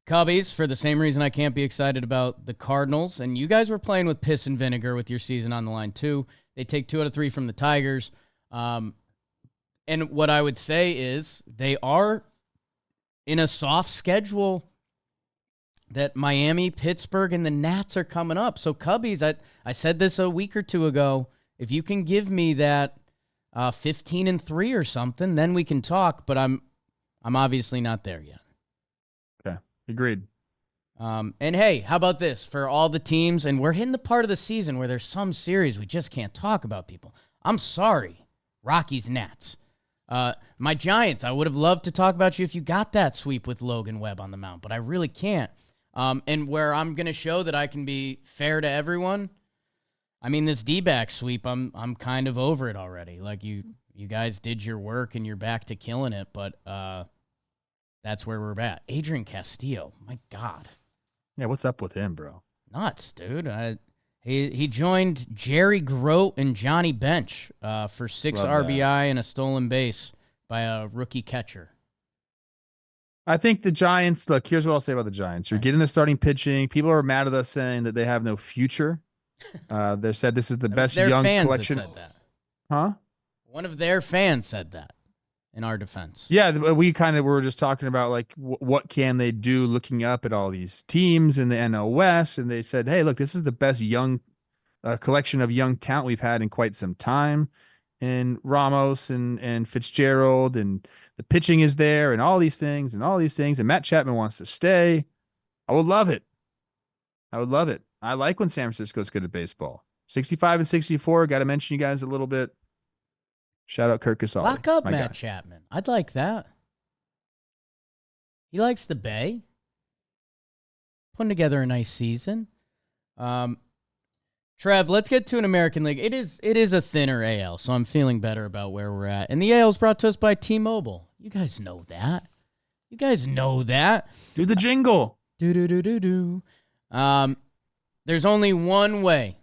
Cubbies, for the same reason I can't be excited about the Cardinals. And you guys were playing with piss and vinegar with your season on the line, too. They take 2 out of 3 from the Tigers. And what I would say is they are in a soft schedule that Miami, Pittsburgh, and the Nats are coming up. So Cubbies, I said this a week or 2 ago. If you can give me that 15-3 or something, then we can talk. But I'm obviously not there yet. Okay, agreed. And hey, how about this for all the teams? And we're hitting the part of the season where there's some series we just can't talk about, people. I'm sorry, Rockies, Nats. My Giants, I would have loved to talk about you if you got that sweep with Logan Webb on the mound, but I really can't. And where I'm going to show that I can be fair to everyone, I mean, this D-back sweep, I'm kind of over it already. Like, you guys did your work and you're back to killing it, but that's where we're at. Adrian Castillo, my God. Yeah, what's up with him, bro? Nuts, dude. He joined Jerry Grote and Johnny Bench for 6 RBI and a stolen base by a rookie catcher. I think the Giants, look, here's what I'll say about the Giants. You're getting the starting pitching. People are mad at us saying that they have no future. They said this is the best young collection. That said that. Huh? One of their fans said that in our defense. Yeah, we kind of were just talking about like what can they do looking up at all these teams in the NL West, and they said, hey, look, this is the best young collection of young talent we've had in quite some time. And Ramos and Fitzgerald, and the pitching is there, and all these things, and Matt Chapman wants to stay. I would love it. I like when San Francisco's good at baseball. 65 and 64. Got to mention you guys a little bit. Shout out Kirk Casale. Lock up Matt Chapman. I'd like that. He likes the Bay. Putting together a nice season. Trev, let's get to an American League. It is a thinner AL, so I'm feeling better about where we're at. And the AL is brought to us by T-Mobile. You guys know that. Do the jingle. Do. There's only one way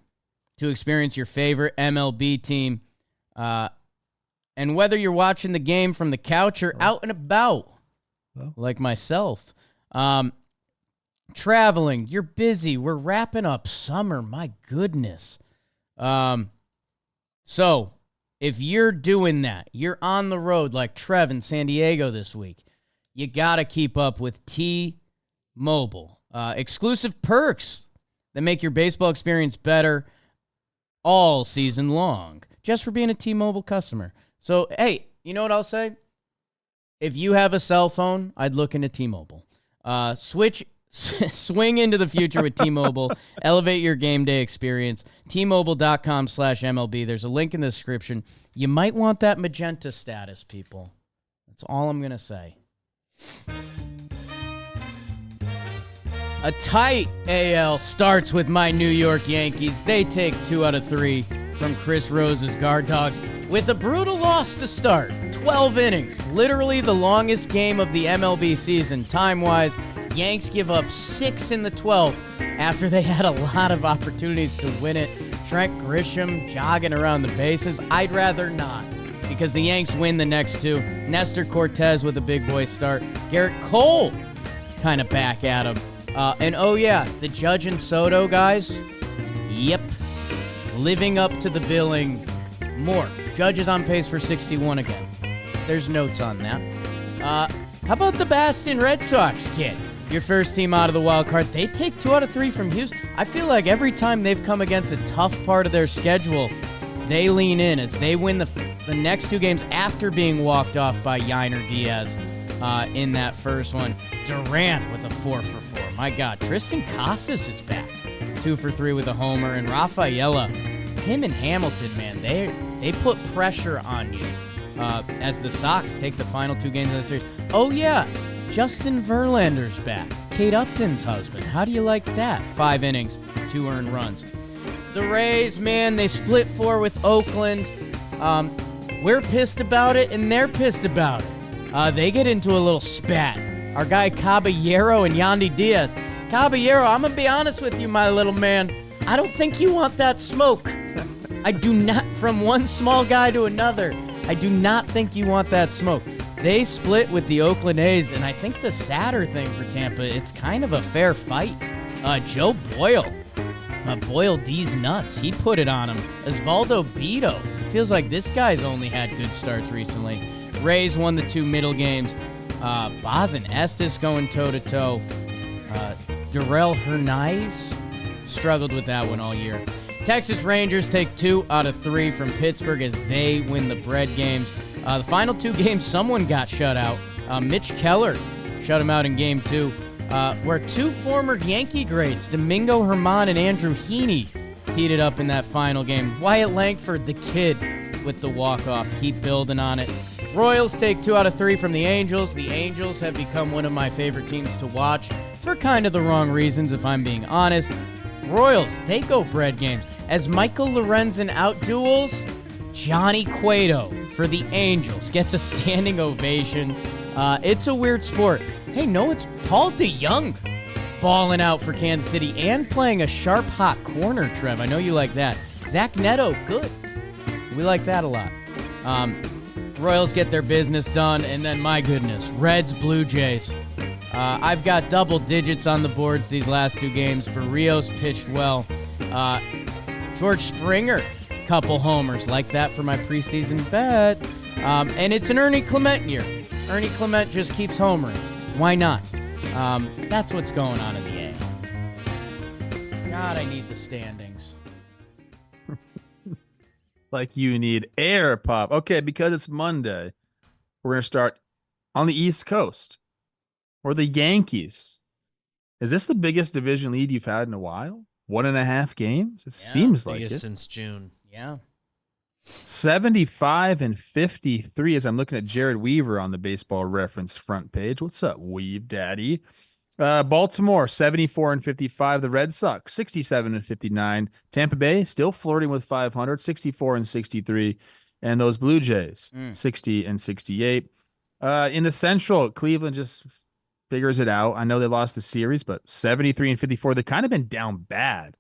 to experience your favorite MLB team. And whether you're watching the game from the couch or out and about, like myself, traveling, you're busy. We're wrapping up summer. My goodness. So If you're doing that, you're on the road like Trev in San Diego this week, you got to keep up with T-Mobile. Exclusive perks that make your baseball experience better all season long, just for being a T-Mobile customer. So, hey, you know what I'll say? If you have a cell phone, I'd look into T-Mobile. Swing into the future with T-Mobile. Elevate your game day experience. T-Mobile.com/MLB. There's a link in the description. You might want that magenta status, people. That's all I'm going to say. A tight AL starts with my New York Yankees. They take 2 out of 3 from Chris Rose's guard dogs with a brutal loss to start. 12 innings. Literally the longest game of the MLB season, time-wise. Yanks give up 6 in the 12 after they had a lot of opportunities to win it. Trent Grisham jogging around the bases. I'd rather not, because the Yanks win the next 2. Nestor Cortez with a big boy start. Garrett Cole kind of back at him. And oh yeah, the Judge and Soto guys, yep, living up to the billing more. Judge is on pace for 61 again. There's notes on that. How about the Boston Red Sox, kid? Your first team out of the wild card. They take 2 out of 3 from Houston. I feel like every time they've come against a tough part of their schedule, they lean in as they win the next 2 games after being walked off by Yainer Diaz in that first one. Durant with a 4 for 4. My God, Tristan Casas is back. 2 for 3 with a homer. And Rafaela, him and Hamilton, man, they put pressure on you as the Sox take the final 2 games of the series. Oh, yeah. Justin Verlander's back. Kate Upton's husband. How do you like that? 5 innings, 2 earned runs. The Rays, man, they split 4 with Oakland. We're pissed about it, and they're pissed about it. They get into a little spat. Our guy Caballero and Yandy Diaz. Caballero, I'm going to be honest with you, my little man. I don't think you want that smoke. I do not, from one small guy to another, I do not think you want that smoke. They split with the Oakland A's, and I think the sadder thing for Tampa, it's kind of a fair fight. Joe Boyle, Boyle D's nuts. He put it on him. Osvaldo Bido. Feels like this guy's only had good starts recently. Rays won the 2 middle games. Baz and Estes going toe-to-toe. Darrell Hernaiz struggled with that one all year. Texas Rangers take 2 out of 3 from Pittsburgh as they win the bread games. The final 2 games, someone got shut out. Mitch Keller shut him out in game 2, where 2 former Yankee greats, Domingo Germán and Andrew Heaney, teed it up in that final game. Wyatt Langford, the kid, with the walk-off. Keep building on it. Royals take 2 out of 3 from the Angels. The Angels have become one of my favorite teams to watch for kind of the wrong reasons, if I'm being honest. Royals, they go bread games. As Michael Lorenzen out-duels Johnny Cueto for the Angels. Gets a standing ovation. It's a weird sport. Hey, no, it's Paul DeYoung balling out for Kansas City and playing a sharp, hot corner, Trev. I know you like that. Zach Neto, good. We like that a lot. Royals get their business done, and then, my goodness, Reds, Blue Jays. I've got double digits on the boards these last 2 games. Barrios pitched well. George Springer, couple homers. Like that for my preseason bet. And it's an Ernie Clement year. Ernie Clement just keeps homering. Why not? That's what's going on in the AL. God, I need the standings. Like you need air, Pop. Okay, because it's Monday, we're going to start on the East Coast. Or the Yankees. Is this the biggest division lead you've had in a while? 1.5 games? It seems like it. Since June. Yeah. 75 and 53 as I'm looking at Jared Weaver on the Baseball Reference front page. What's up, Weave Daddy? Baltimore, 74 and 55. The Red Sox, 67 and 59. Tampa Bay, still flirting with 500, 64 and 63. And those Blue Jays, 60 and 68. In the Central, Cleveland just figures it out. I know they lost the series, but 73 and 54. They've kind of been down bad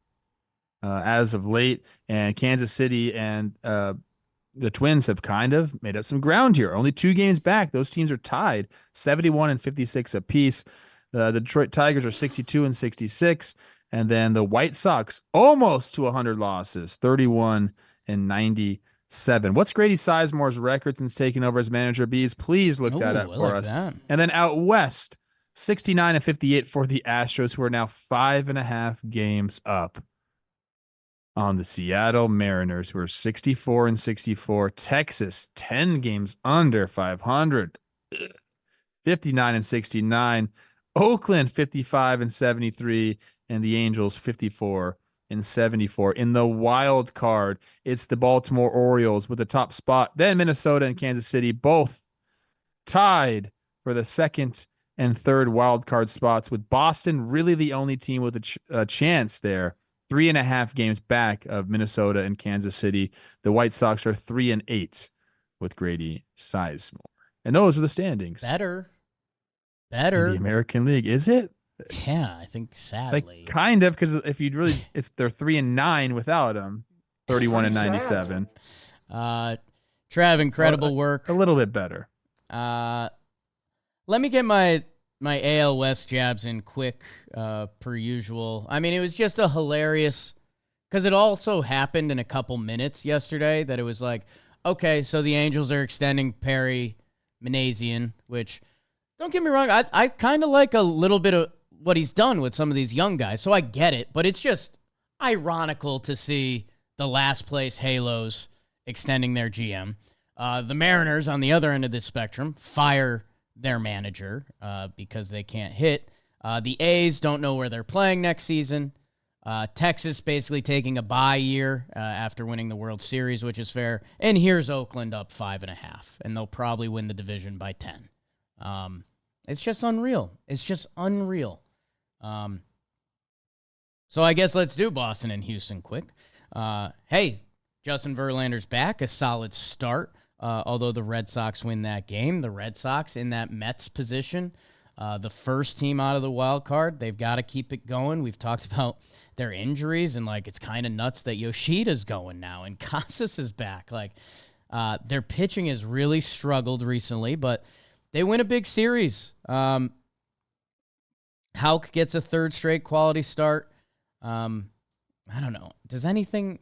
as of late. And Kansas City and the Twins have kind of made up some ground here. Only 2 games back. Those teams are tied, 71 and 56 apiece. The Detroit Tigers are 62 and 66. And then the White Sox almost to 100 losses, 31 and 90. 7. What's Grady Sizemore's record since taking over as manager? Bees, please look that up I for like us. that. And then out west, 69-58 for the Astros, who are now 5.5 games up on the Seattle Mariners, who are 64-64. Texas, 10 games under 500, 59-69. Oakland, 55-73, and the Angels, 54-74. In the wild card, it's the Baltimore Orioles with the top spot. Then Minnesota and Kansas City, both tied for the second and third wild card spots, with Boston really the only team with a chance there. 3.5 games back of Minnesota and Kansas City. The White Sox are 3-8 with Grady Sizemore. And those are the standings. Better. In the American League, is it? Yeah, I think sadly. Like, kind of, because if you'd really, they're 3-9 without him, 31-97. Trev, incredible work. A little bit better. Let me get my AL West jabs in quick, per usual. I mean, it was just a hilarious, because it also happened in a couple minutes yesterday that it was like, okay, so the Angels are extending Perry Manassian, which, don't get me wrong, I kind of like a little bit of what he's done with some of these young guys, so I get it, but it's just ironical to see the last place Halos extending their GM. The Mariners, on the other end of the spectrum, fire their manager because they can't hit. The A's don't know where they're playing next season. Texas basically taking a bye year after winning the World Series, which is fair. And here's Oakland up 5.5, and they'll probably win the division by 10. It's just unreal. It's just unreal. So I guess let's do Boston and Houston quick. Hey, Justin Verlander's back, a solid start. Although the Red Sox win that game, the Red Sox in that Mets position, the first team out of the wild card, they've got to keep it going. We've talked about their injuries, and like it's kind of nuts that Yoshida's going now and Casas is back. Like their pitching has really struggled recently, but they win a big series. Houck gets a third straight quality start. I don't know. Does anything?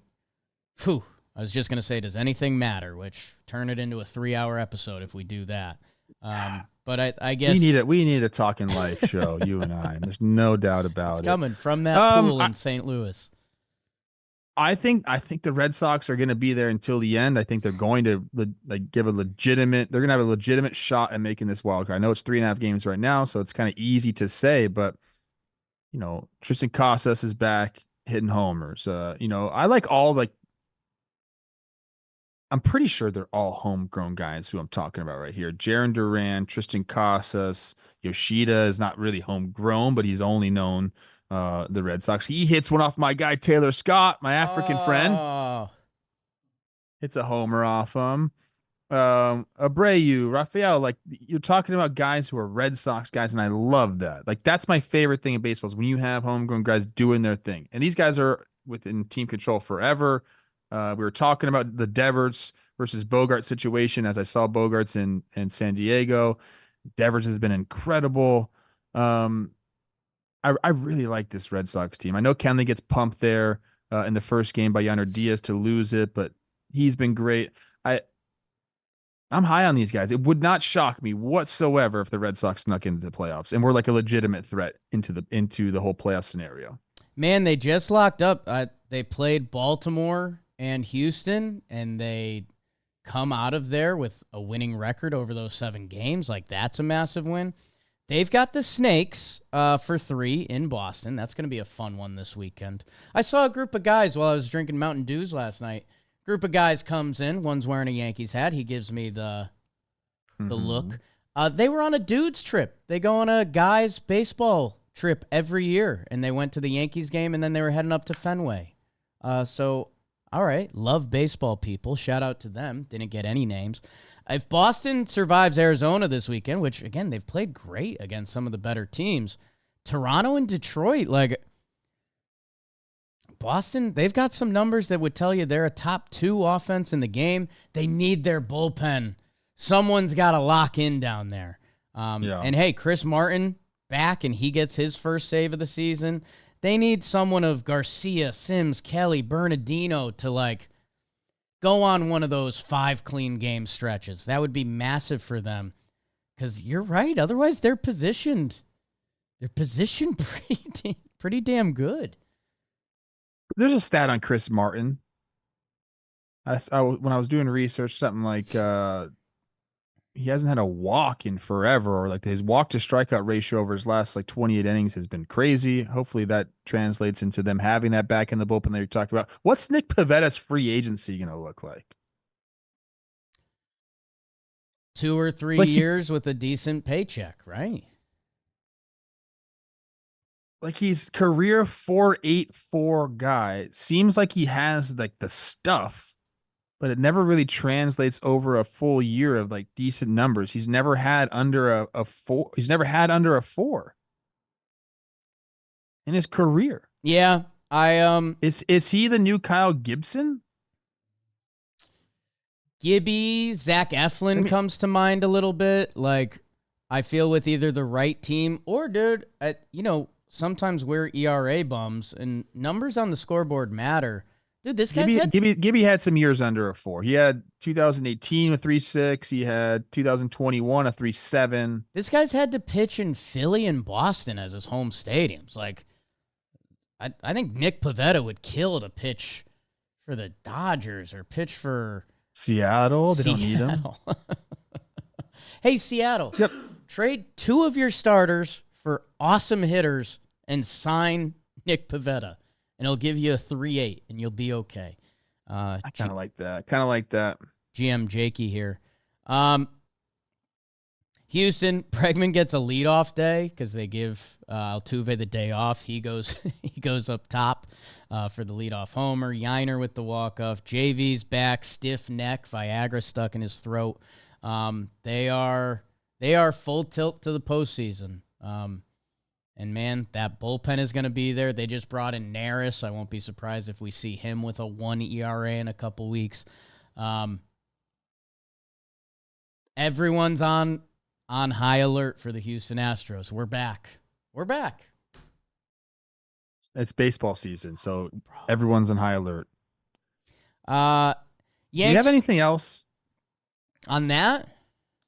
I was just going to say, does anything matter? Which turn it into a 3-hour episode if we do that. But I guess we need a Talkin' Life show, you and I. There's no doubt about it's it. coming from that pool in St. Louis. I think the Red Sox are going to be there until the end. I think they're going to give a legitimate. They're going to have a legitimate shot at making this wild card. I know it's 3.5 games right now, so it's kind of easy to say, but Tristan Casas is back hitting homers. I like all I'm pretty sure they're all homegrown guys who I'm talking about right here. Jarren Duran, Tristan Casas, Yoshida is not really homegrown, but he's only known the Red Sox. He hits one off my guy Taylor Scott, my African friend. Hits a homer off him. Abreu, Rafael, like you're talking about guys who are Red Sox guys, and I love that. Like that's my favorite thing in baseball is when you have homegrown guys doing their thing. And these guys are within team control forever. We were talking about the Devers versus Bogart situation as I saw Bogarts in San Diego. Devers has been incredible. I really like this Red Sox team. I know Kenley gets pumped there in the first game by Yainer Diaz to lose it, but he's been great. I'm high on these guys. It would not shock me whatsoever if the Red Sox snuck into the playoffs and were like a legitimate threat into the whole playoff scenario. Man, they just locked up. They played Baltimore and Houston, and they come out of there with a winning record over those 7 games. Like, that's a massive win. They've got the Snakes for 3 in Boston. That's going to be a fun one this weekend. I saw a group of guys while I was drinking Mountain Dews last night. Group of guys comes in. One's wearing a Yankees hat. He gives me the look. They were on a dudes trip. They go on a guys baseball trip every year, and they went to the Yankees game, and then they were heading up to Fenway. So, all right, love baseball people. Shout out to them. Didn't get any names. If Boston survives Arizona this weekend, which, again, they've played great against some of the better teams, Toronto and Detroit, like, Boston, they've got some numbers that would tell you they're a top 2 offense in the game. They need their bullpen. Someone's got to lock in down there. And, hey, Chris Martin back, and he gets his first save of the season. They need someone of Garcia, Sims, Kelly, Bernardino to, like, go on one of those 5 clean game stretches. That would be massive for them. Because you're right. Otherwise, they're positioned. They're positioned pretty damn good. There's a stat on Chris Martin. When I was doing research, something like he hasn't had a walk in forever, or like his walk to strikeout ratio over his last like 28 innings has been crazy. Hopefully that translates into them having that back in the bullpen that you're talking about. What's Nick Pavetta's free agency going to look like? 2 or 3 years with a decent paycheck, right? Like he's career 4.84 guy. Seems like he has like the stuff, but it never really translates over a full year of like decent numbers. He's never had under a 4. He's never had under a 4 in his career. Yeah, is he the new Kyle Gibson? Gibby, Zach Eflin comes to mind a little bit. Like, I feel with either the right team or, dude, sometimes we're ERA bums and numbers on the scoreboard matter. Dude, this guy Gibby had some years under a 4. He had 2018 a 3.6. He had 2021 a 3.7. This guy's had to pitch in Philly and Boston as his home stadiums. Like, I think Nick Pivetta would kill to pitch for the Dodgers or pitch for Seattle. They don't need him. Hey, Seattle. Yep. Trade 2 of your starters for awesome hitters and sign Nick Pivetta, and he'll give you a 3.8, and you'll be okay. I kind of like that. GM Jakey here. Houston, Bregman gets a leadoff day because they give Altuve the day off. He goes up top for the leadoff homer. Yiner with the walk-off. JV's back, stiff neck, Viagra stuck in his throat. They are full tilt to the postseason. And, man, that bullpen is going to be there. They just brought in Neris. I won't be surprised if we see him with a 1 ERA in a couple weeks. Everyone's on high alert for the Houston Astros. We're back. It's baseball season, so everyone's on high alert. Yanks, do you have anything else on that?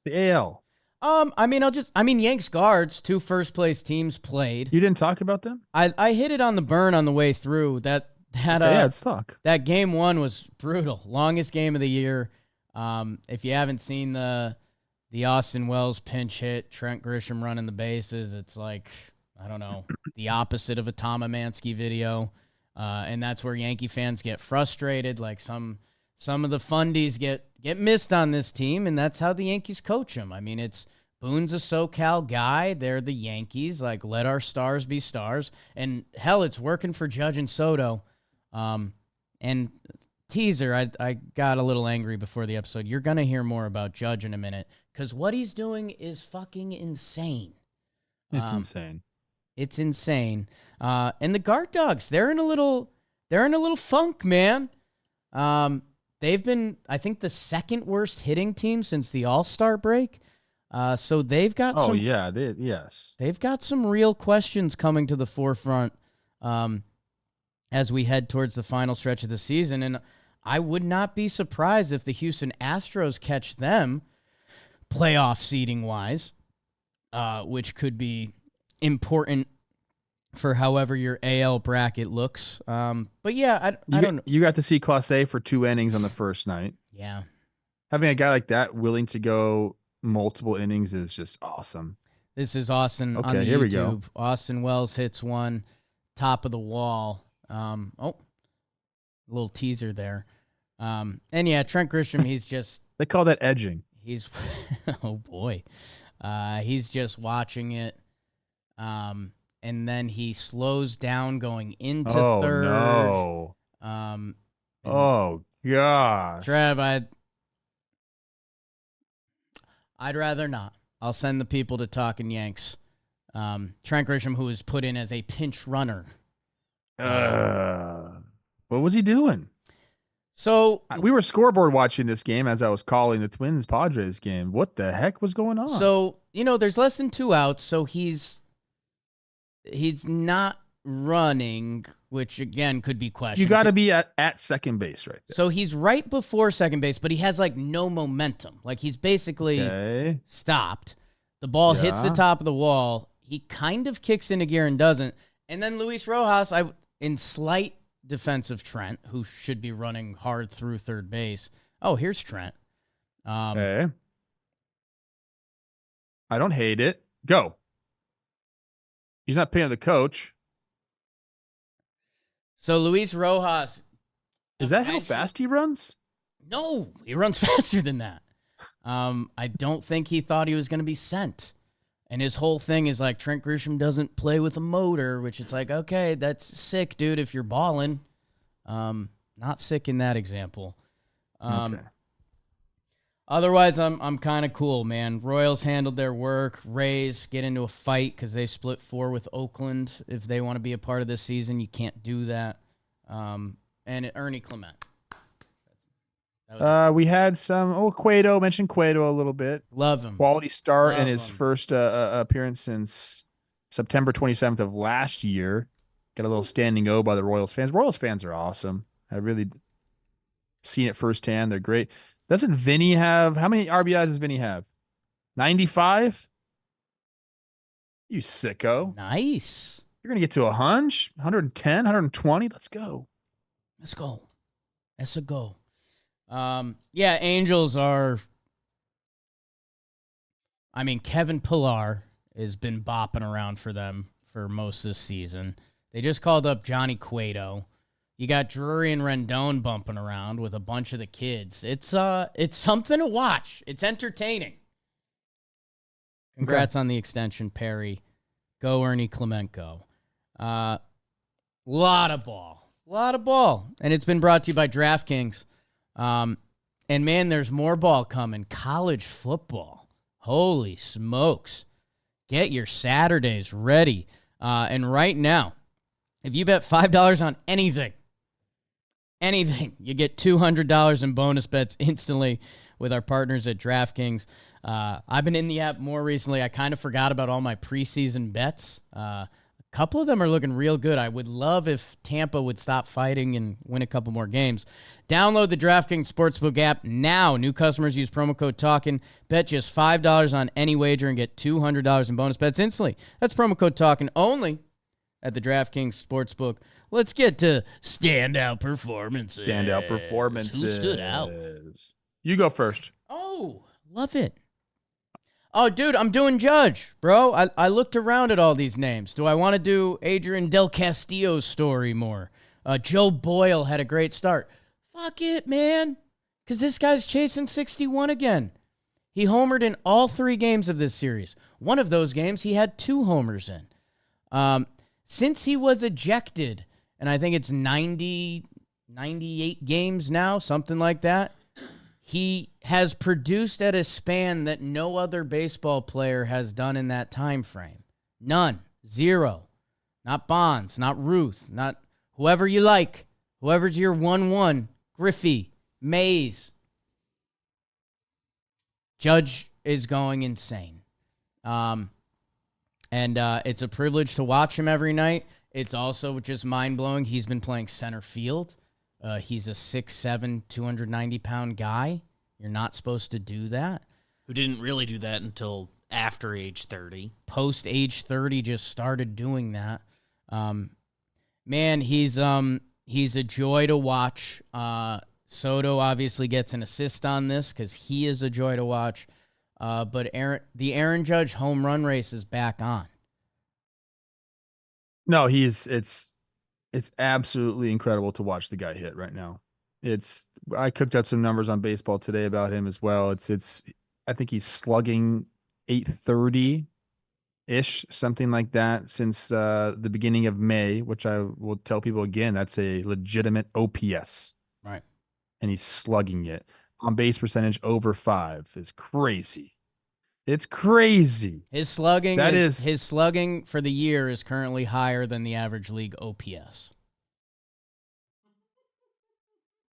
The AL. Yanks guards, 2 first-place teams played. You didn't talk about them? I hit it on the burn on the way through. Let's talk. That game 1 was brutal. Longest game of the year. If you haven't seen the Austin Wells pinch hit, Trent Grisham running the bases, it's like, I don't know, the opposite of a Tom Amansky video. And that's where Yankee fans get frustrated. Like some of the fundies get missed on this team, and that's how the Yankees coach them. I mean, Boone's a SoCal guy. They're the Yankees. Like, let our stars be stars. And, hell, it's working for Judge and Soto. And teaser, I got a little angry before the episode. You're going to hear more about Judge in a minute because what he's doing is fucking insane. It's insane. It's insane. And the guard dogs, they're in a little funk, man. They've been, I think, the 2nd worst hitting team since the All-Star break. So they've got they've got some real questions coming to the forefront as we head towards the final stretch of the season. And I would not be surprised if the Houston Astros catch them playoff seeding wise, which could be important for however your AL bracket looks. But yeah, I don't know. You got to see Clase for 2 innings on the first night. Yeah. Having a guy like that willing to go multiple innings is just awesome. This is Austin on the here YouTube. We go. Austin Wells hits one, top of the wall. A little teaser there. And yeah, Trent Grisham, he's just... They call that edging. He's... oh, boy. He's just watching it. And then he slows down going into third. Oh, no. Oh, God. Trev, I'd rather not. I'll send the people to Talkin Yanks. Trent Grisham, who was put in as a pinch runner. What was he doing? So we were scoreboard watching this game as I was calling the Twins Padres game. What the heck was going on? So, there's less than 2 outs, so he's not running, which again could be questioned. You got to be at second base right there. So he's right before second base, but he has like no momentum. Like he's basically stopped. The ball hits the top of the wall. He kind of kicks into gear and doesn't. And then Luis Rojas, in slight defense of Trent, who should be running hard through third base. Oh, here's Trent. Okay. I don't hate it. Go. He's not paying the coach. So Luis Rojas. Is that how fast he runs? No, he runs faster than that. I don't think he thought he was going to be sent. And his whole thing is like Trent Grisham doesn't play with a motor, which it's like, okay, that's sick, dude, if you're balling. Not sick in that example. Okay. Otherwise, I'm kind of cool, man. Royals handled their work. Rays get into a fight because they split 4 with Oakland. If they want to be a part of this season, you can't do that. And Ernie Clement. We had some. Cueto, mentioned Cueto a little bit. Love him. Quality start in his first appearance since September 27th of last year. Got a little standing O by the Royals fans. Royals fans are awesome. I really seen it firsthand. They're great. Doesn't Vinny have, how many RBIs does Vinny have? 95? You sicko. Nice. You're going to get to 110, 120. Let's go. Let's go. That's a go. Yeah, Angels are, I mean, Kevin Pillar has been bopping around for them for most this season. They just called up Johnny Cueto. You got Drury and Rendon bumping around with a bunch of the kids. It's something to watch. It's entertaining. Congrats on the extension, Perry. Go Ernie Clement, go. Lot of ball. And it's been brought to you by DraftKings. And man, there's more ball coming. College football. Holy smokes. Get your Saturdays ready. And right now, if you bet $5 on anything, you get $200 in bonus bets instantly with our partners at DraftKings. I've been in the app more recently. I kind of forgot about all my preseason bets. A couple of them are looking real good. I would love if Tampa would stop fighting and win a couple more games. Download the DraftKings Sportsbook app now. New customers use promo code TALKIN. Bet just $5 on any wager and get $200 in bonus bets instantly. That's promo code TALKIN only at the DraftKings Sportsbook. Let's get to standout performances. Who stood out? You go first. Oh, love it. Oh, dude, I'm doing Judge, bro. I looked around at all these names. Do I want to do Adrian Del Castillo's story more? Joe Boyle had a great start. Fuck it, man. Because this guy's chasing 61 again. He homered in all 3 games of this series. One of those games, he had 2 homers in. Since he was ejected, and I think it's 98 games now, something like that, he has produced at a span that no other baseball player has done in that time frame. None. 0. Not Bonds, not Ruth, not whoever you like. Whoever's your 1-1. Griffey, Mays. Judge is going insane. And it's a privilege to watch him every night. It's also just mind-blowing. He's been playing center field. He's a 6'7", 290-pound guy. You're not supposed to do that. Who didn't really do that until after age 30. Post age 30, just started doing that. Man, he's a joy to watch. Soto obviously gets an assist on this because he is a joy to watch. But the Aaron Judge home run race is back on. No, it's absolutely incredible to watch the guy hit right now. I cooked up some numbers on baseball today about him as well. I think he's slugging 830-ish, something like that, since the beginning of May, which I will tell people again, that's a legitimate OPS. Right. And he's slugging it. On base percentage over 5 is crazy. It's crazy. His slugging for the year is currently higher than the average league OPS.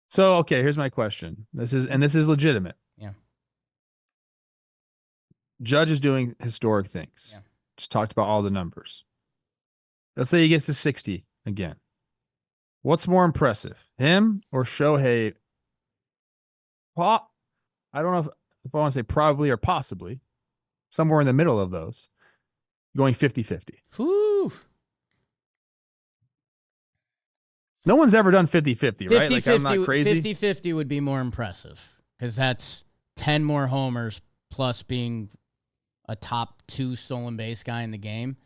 So, okay, here's my question. This is legitimate. Yeah. Judge is doing historic things. Yeah. Just talked about all the numbers. Let's say he gets to 60 again. What's more impressive, him or Shohei? I don't know if I want to say probably or possibly, somewhere in the middle of those, going 50-50. Whew. No one's ever done 50-50, right? Like, I'm not crazy. 50-50 would be more impressive because that's 10 more homers plus being a top 2 stolen base guy in the game.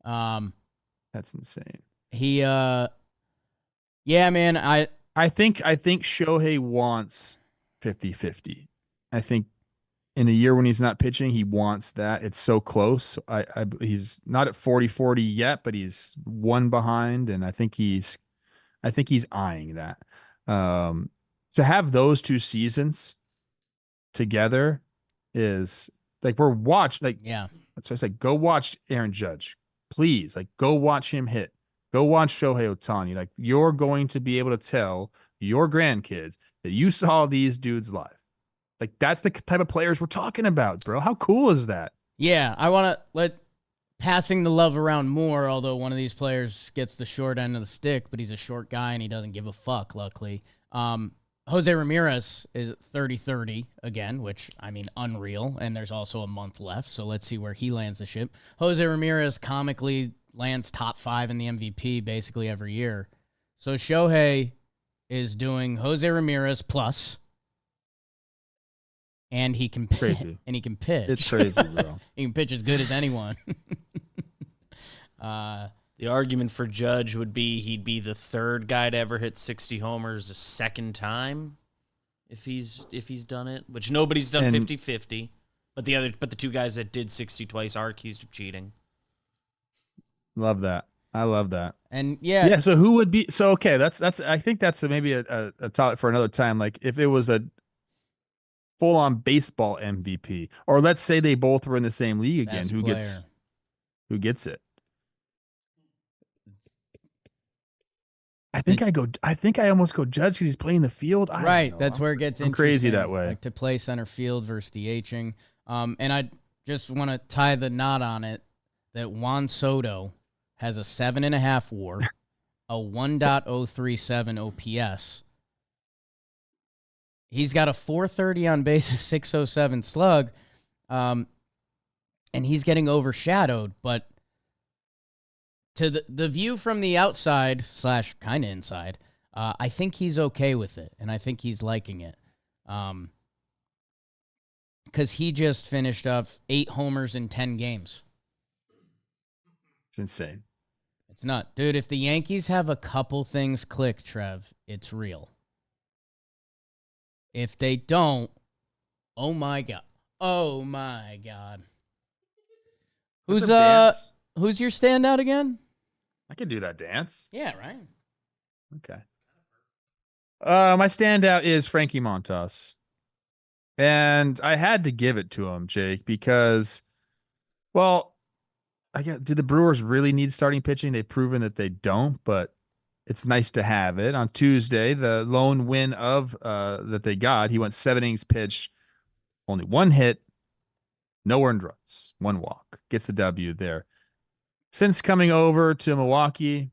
That's insane. Yeah, man. I think Shohei wants 50-50. I think in a year when he's not pitching, he wants that. It's so close. He's not at 40-40 yet, but he's one behind, and I think he's eyeing that. To have those 2 seasons together is like yeah. that's what I said. Go watch Aaron Judge, please. Like, go watch him hit. Go watch Shohei Ohtani. Like, you're going to be able to tell your grandkids that you saw these dudes live. Like, that's the type of players we're talking about, bro. How cool is that? Yeah, I want to let passing the love around more, although one of these players gets the short end of the stick, but he's a short guy and he doesn't give a fuck, luckily. Jose Ramirez is 30-30 again, which, I mean, unreal, and there's also a month left, so let's see where he lands the ship. Jose Ramirez comically lands top 5 in the MVP basically every year. So Shohei is doing Jose Ramirez plus, and he can Crazy. and he can pitch. It's crazy, bro. He can pitch as good as anyone. The argument for Judge would be he'd be the 3rd guy to ever hit 60 homers a second time if he's done it, which nobody's done 50-50. But the 2 guys that did 60 twice are accused of cheating. Love that. I love that. And yeah. Yeah. So who would be? So okay, that's. I think that's maybe a topic for another time. Like, if it was a full-on baseball MVP, or let's say they both were in the same league again, Best who player. gets it? I think I almost go Judge because he's playing the field. Right. That's where it gets I'm interesting. crazy that way. Like, to play center field versus DHing. And I just want to tie the knot on it that Juan Soto has a 7.5 WAR, a 1.037 OPS. He's got a 430 on base, a 607 slug, and he's getting overshadowed. But to the view from the outside / kind of inside, I think he's okay with it, and I think he's liking it. Because he just finished up 8 homers in 10 games. It's insane. It's not. Dude, if the Yankees have a couple things click, Trev, it's real. If they don't, oh my God. Oh my God. Who's your standout again? I can do that dance. Yeah, right. Okay. My standout is Frankie Montas. And I had to give it to him, Jake, because, well, do the Brewers really need starting pitching? They've proven that they don't, but it's nice to have it. On Tuesday, the lone win of that they got, he went 7 innings pitched, only 1 hit, no earned runs, 1 walk. Gets the W there. Since coming over to Milwaukee,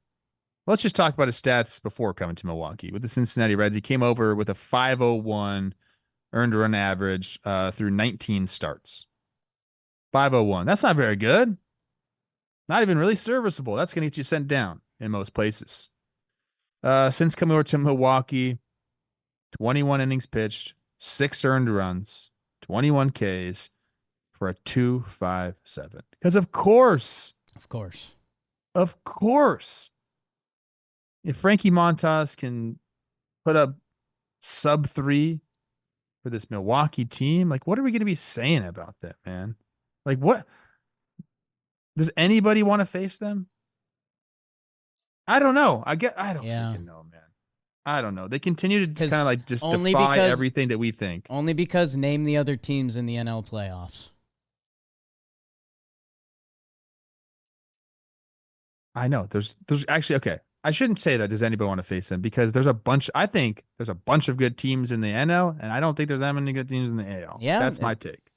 let's just talk about his stats before coming to Milwaukee. With the Cincinnati Reds, he came over with a 5.01 earned run average through 19 starts. 5.01. That's not very good. Not even really serviceable. That's going to get you sent down in most places. Since coming over to Milwaukee, 21 innings pitched, 6 earned runs, 21 Ks for a 2.57. Because of course, if Frankie Montas can put up sub 3 for this Milwaukee team, like, what are we going to be saying about that, man? Like, what? Does anybody want to face them? I don't know. I don't freaking know, man. I don't know. They continue to kind of like just defy everything that we think. Only because name the other teams in the NL playoffs. I know. There's actually, okay. I shouldn't say that. Does anybody want to face them? Because I think there's a bunch of good teams in the NL, and I don't think there's that many good teams in the AL. Yeah. That's my take.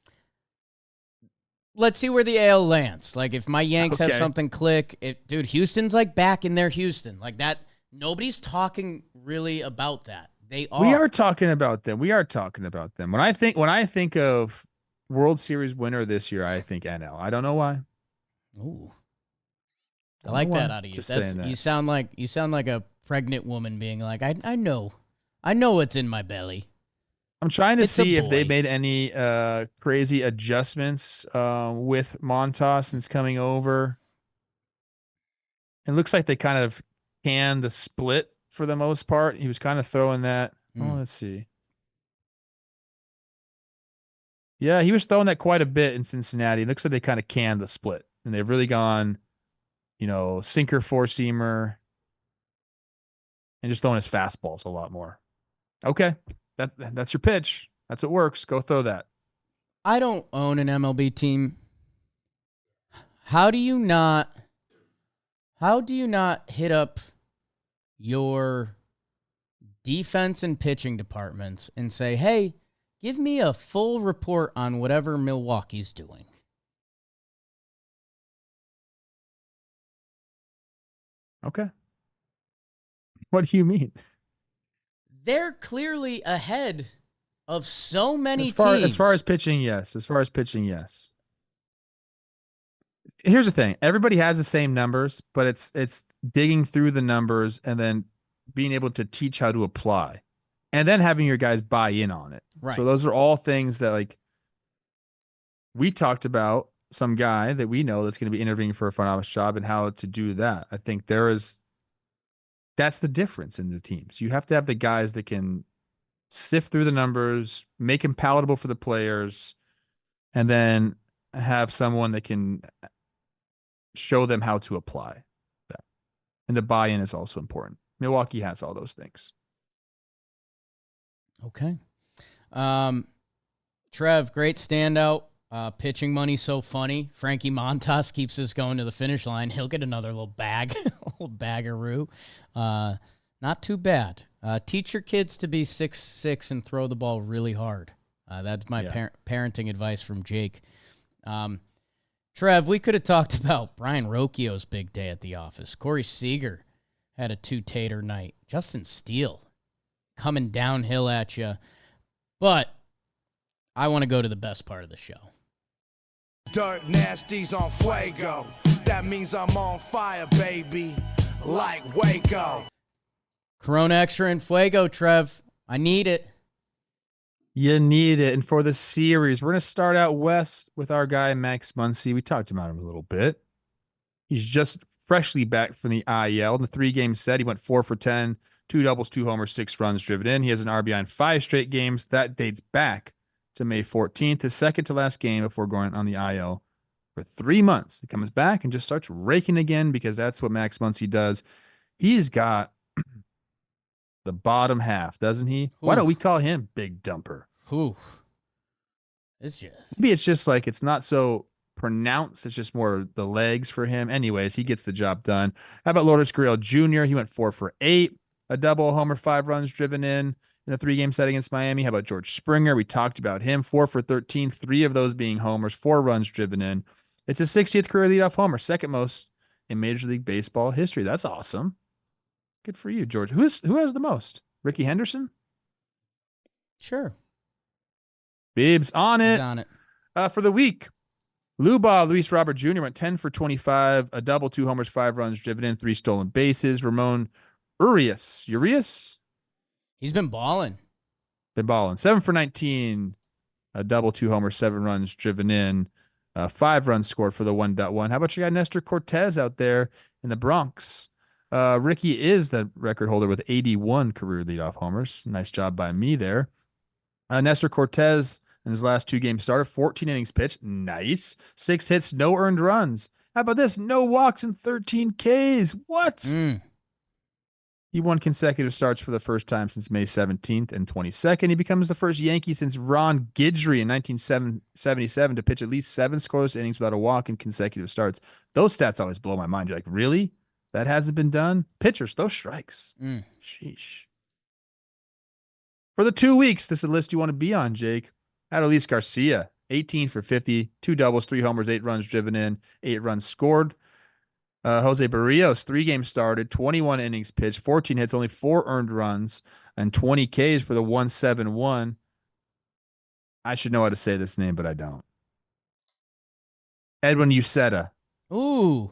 let's see where the AL lands. Like, if my Yanks have Okay. something click, dude, Houston's like back in their Houston. Like that, nobody's talking really about that. They are. We are talking about them. We are talking about them. When I think of World Series winner this year, I think NL. I don't know why. Ooh. I Don't like know that why. out of you. Just That's saying that. you sound like a pregnant woman being like, I know what's in my belly. I'm trying to It's a see if they boy. made any crazy adjustments with Montas since coming over. It looks like they kind of canned the split for the most part. He was kind of throwing that. Oh, let's see. Yeah, he was throwing that quite a bit in Cincinnati. It looks like they kind of canned the split, and they've really gone, sinker, four-seamer, and just throwing his fastballs a lot more. Okay, that's your pitch. That's what works. Go throw that. I don't own an MLB team. How do you not hit up your defense and pitching departments and say, "Hey, give me a full report on whatever Milwaukee's doing"? Okay. What do you mean? They're clearly ahead of so many As far teams. as pitching, yes. As far as pitching, yes. Here's the thing. Everybody has the same numbers, but it's digging through the numbers and then being able to teach how to apply. And then having your guys buy in on it. Right. So those are all things that, like, we talked about some guy that we know that's going to be interviewing for a front office job and how to do that. I think that's the difference in the teams. You have to have the guys that can sift through the numbers, make them palatable for the players, and then have someone that can show them how to apply that. And the buy-in is also important. Milwaukee has all those things. Okay. Trev, great standout. Pitching money so funny. Frankie Montas keeps us going to the finish line. He'll get another little bag, a little baggeroo. Not too bad. Teach your kids to be 6'6" and throw the ball really hard. That's my parenting advice from Jake. Trev, we could have talked about Brian Rocchio's big day at the office. Corey Seager had a 2-tater night. Justin Steele coming downhill at you. But I want to go to the best part of the show. Dirt nasties on FUEGO. That means I'm on fire, baby. Like Waco. Corona Extra and FUEGO, Trev. I need it. You need it. And for the series, we're going to start out west with our guy, Max Muncy. We talked about him a little bit. He's just freshly back from the IL. In the 3-game set, he went 4 for 10, 2 doubles, 2 homers, 6 runs driven in. He has an RBI in 5 straight games. That dates back to May 14th, his second to last game before going on the IL for 3 months. He comes back and just starts raking again because that's what Max Muncy does. He's got the bottom half, doesn't he? Why don't we call him Big Dumper? Whew. Maybe it's just like it's not so pronounced. It's just more the legs for him. Anyways, he gets the job done. How about Lourdes Gurriel Jr.? He went 4 for 8, a double, a homer, 5 runs driven in a 3-game set against Miami. How about George Springer? We talked about him. 4 for 13, 3 of those being homers, 4 runs driven in. It's his 60th career leadoff homer, second most in Major League Baseball history. That's awesome. Good for you, George. Who has the most? Ricky Henderson? Sure. Biebs on it. He's on it. For the week, Luis Robert Jr. went 10 for 25, a double, 2 homers, 5 runs driven in, 3 stolen bases. Ramon Urias. He's been balling. 7 for 19, a double, 2 homers, 7 runs driven in, 5 runs scored for the 1.1. How about your guy Nestor Cortez out there in the Bronx? Ricky is the record holder with 81 career leadoff homers. Nice job by me there. Nestor Cortez in his last 2 games started, 14 innings pitched. Nice. 6 hits, no earned runs. How about this? No walks and 13 Ks. What? He won consecutive starts for the first time since May 17th and 22nd. He becomes the first Yankee since Ron Guidry in 1977 to pitch at least 7 scoreless innings without a walk in consecutive starts. Those stats always blow my mind. You're like, really? That hasn't been done? Pitchers, those strikes. Sheesh. For the 2 weeks, this is the list you want to be on, Jake. Adolis Garcia, 18 for 50, 2 doubles, 3 homers, 8 runs driven in, 8 runs scored. Jose Barrios, 3 games started, 21 innings pitched, 14 hits, only 4 earned runs, and 20 Ks for the 1.71. I should know how to say this name, but I don't. Edwin Uceta. Ooh.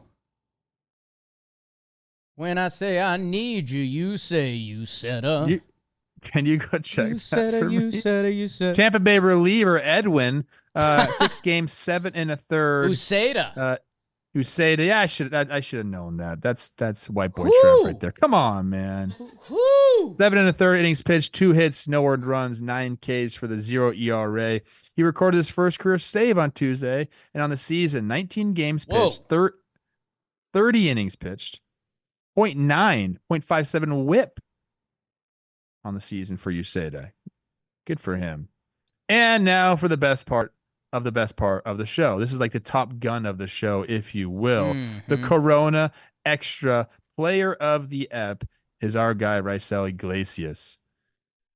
When I say I need you, you say Uceta. Can you go check that for me? Uceta. Tampa Bay reliever Edwin, 6 games, 7 1/3. Uceta. Uceta. Yeah, I should have known that. That's white boy Whoo! Trev right there. Come on, man. Whoo! 7 1/3 innings pitched, 2 hits, no earned runs, 9 Ks for the 0 ERA. He recorded his first career save on Tuesday, and on the season, 19 games pitched, 30 innings pitched, 0.57 whip on the season for Uceta. Good for him. And now for the best part of the show. This is like the Top Gun of the show, if you will. The Corona Extra Player of the Ep is our guy, Raisel Iglesias.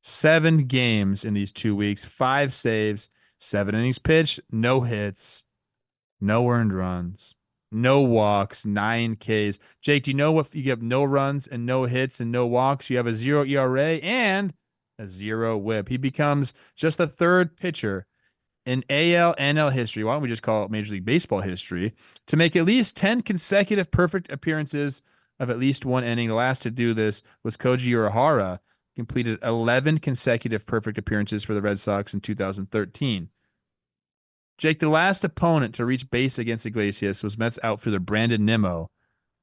7 games in these 2 weeks, 5 saves, 7 innings pitched, no hits, no earned runs, no walks, 9 Ks. Jake, do you know if you have no runs and no hits and no walks, you have a 0 ERA and a 0 whip? He becomes just the 3rd pitcher in AL, NL history, why don't we just call it Major League Baseball history, to make at least 10 consecutive perfect appearances of at least 1 inning. The last to do this was Koji Urahara, completed 11 consecutive perfect appearances for the Red Sox in 2013. Jake, the last opponent to reach base against Iglesias was Mets outfielder Brandon Nimmo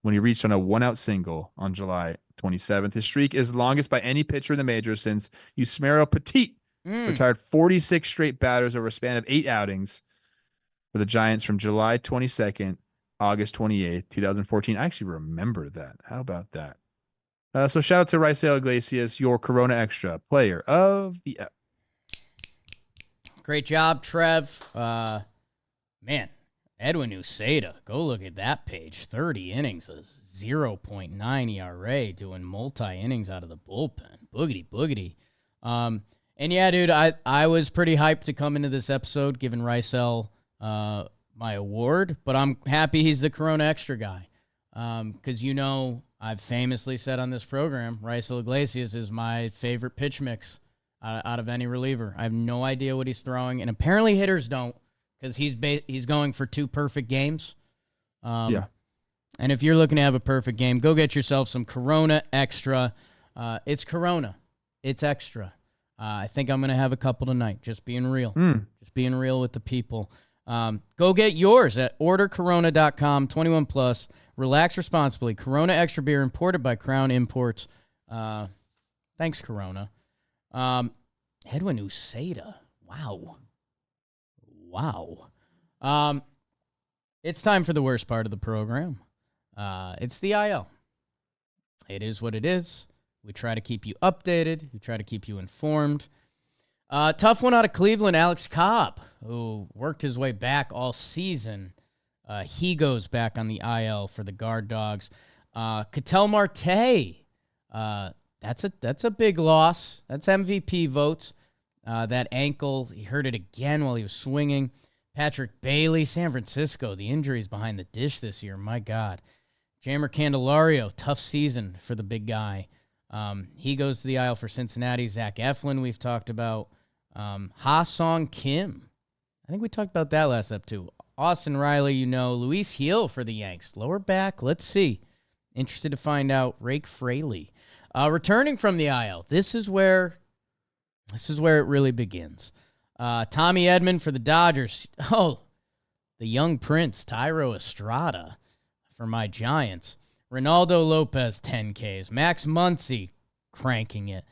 when he reached on a 1-out single on July 27th. His streak is longest by any pitcher in the majors since Yusmeiro Petit retired 46 straight batters over a span of 8 outings for the Giants from July 22nd, August 28th, 2014. I actually remember that. How about that? So shout out to Raisel Iglesias, your Corona Extra Player of the Ep. Great job, Trev. Man, Edwin Uceta. Go look at that page. 30 innings, a 0.9 ERA, doing multi-innings out of the bullpen. Boogity. And yeah, dude, I was pretty hyped to come into this episode, giving Raisel my award, but I'm happy he's the Corona Extra guy. Because I've famously said on this program, Raisel Iglesias is my favorite pitch mix out of any reliever. I have no idea what he's throwing, and apparently hitters don't, because he's going for 2 perfect games. Yeah. And if you're looking to have a perfect game, go get yourself some Corona Extra. It's Corona. It's extra. I think I'm going to have a couple tonight. Just being real. Just being real with the people. Go get yours at ordercorona.com, 21 plus. Relax responsibly. Corona Extra Beer imported by Crown Imports. Thanks, Corona. Edwin Uceta. Wow. It's time for the worst part of the program. It's the IL. It is what it is. We try to keep you updated. We try to keep you informed. Tough one out of Cleveland, Alex Cobb, who worked his way back all season. He goes back on the IL for the Guard Dogs. Ketel Marte, that's a big loss. That's MVP votes. That ankle, he hurt it again while he was swinging. Patrick Bailey, San Francisco, the injuries behind the dish this year, my God. Jamer Candelario, tough season for the big guy. He goes to the IL for Cincinnati. Zach Eflin, we've talked about. Ha-Song Kim. I think we talked about that last up too. Austin Riley, Luis Heel for the Yanks. Lower back, let's see. Interested to find out. Rake Fraley. Returning from the IL. This is where it really begins. Tommy Edman for the Dodgers. Oh, the young prince, Tyro Estrada for my Giants. Ronaldo Lopez, 10 Ks. Max Muncy, cranking it.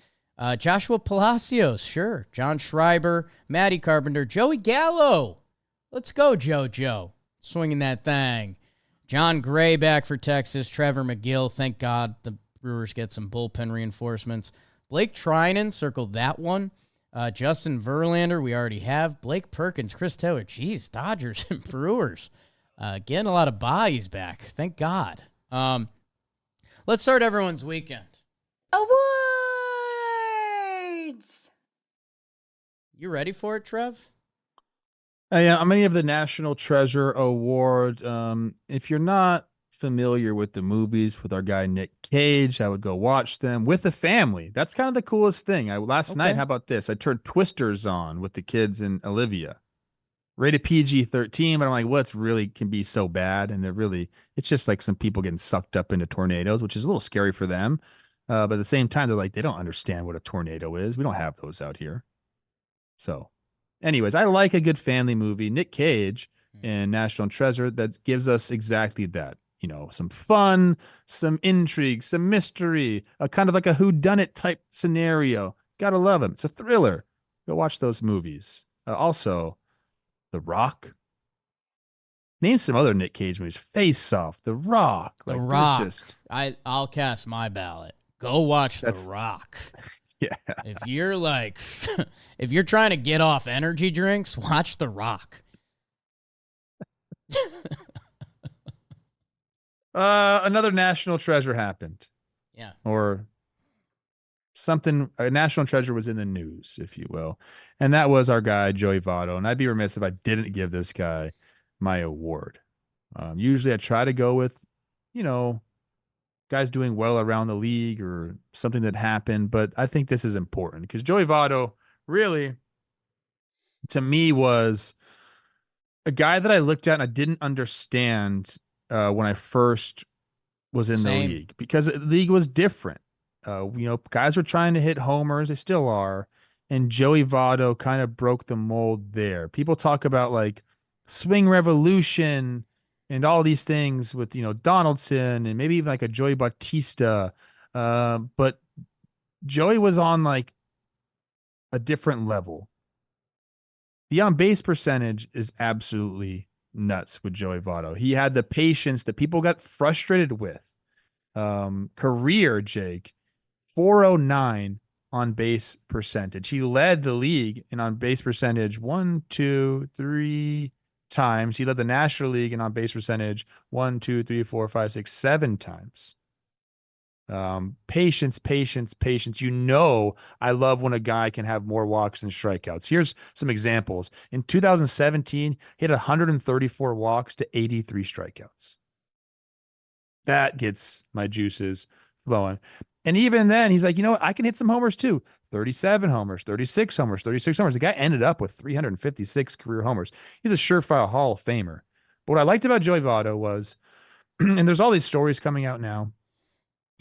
Joshua Palacios, sure. John Schreiber, Matty Carpenter, Joey Gallo. Let's go, JoJo. Swinging that thing. John Gray back for Texas. Trevor McGill, thank God the Brewers get some bullpen reinforcements. Blake Trinan, circled that one. Justin Verlander, we already have. Blake Perkins, Chris Taylor. Geez, Dodgers and Brewers. Getting a lot of bodies back. Thank God. Let's start everyone's weekend. Awards! You ready for it, Trev? Yeah, I'm any of the National Treasure Award. If you're not familiar with the movies with our guy Nick Cage, I would go watch them with the family. That's kind of the coolest thing. Last night, Okay. how about this? I turned Twisters on with the kids and Olivia. Rated PG-13, but I'm like, what's really can be so bad? And it's just like some people getting sucked up into tornadoes, which is a little scary for them. But at the same time, they're like, they don't understand what a tornado is. We don't have those out here. So, anyways, I like a good family movie. Nick Cage in National Treasure that gives us exactly that. You know, some fun, some intrigue, some mystery, a kind of like a whodunit type scenario. Gotta love him. It's a thriller. Go watch those movies. Also, The Rock. Name some other Nick Cage movies. Face Off, The Rock. The Like, Rock. there's just I'll cast my ballot. Go watch The That's- Rock. yeah. If you're like, if you're trying to get off energy drinks, watch The Rock. Another national treasure happened. Yeah. Or something, a national treasure was in the news, if you will. And that was our guy, Joey Votto. And I'd be remiss if I didn't give this guy my award. Usually I try to go with, you know, guys doing well around the league or something that happened. But I think this is important because Joey Votto really, to me, was a guy that I looked at and I didn't understand when I first was in Same. the league because the league was different. Guys were trying to hit homers. They still are. And Joey Votto kind of broke the mold there. People talk about like swing revolution and all these things with, Donaldson and maybe even like a Joey Bautista. But Joey was on like a different level. The on base percentage is absolutely nuts with Joey Votto. He had the patience that people got frustrated with. Career, Jake, 409 on base percentage. He led the league in on base percentage 1, 2, 3 times. He led the National League in on base percentage 1, 2, 3, 4, 5, 6, 7 times. Patience, patience, patience. I love when a guy can have more walks than strikeouts. Here's some examples. In 2017, he had 134 walks to 83 strikeouts. That gets my juices flowing. And even then, he's like, I can hit some homers too. 37 homers, 36 homers, 36 homers. The guy ended up with 356 career homers. He's a surefire Hall of Famer. But what I liked about Joey Votto was, and there's all these stories coming out now.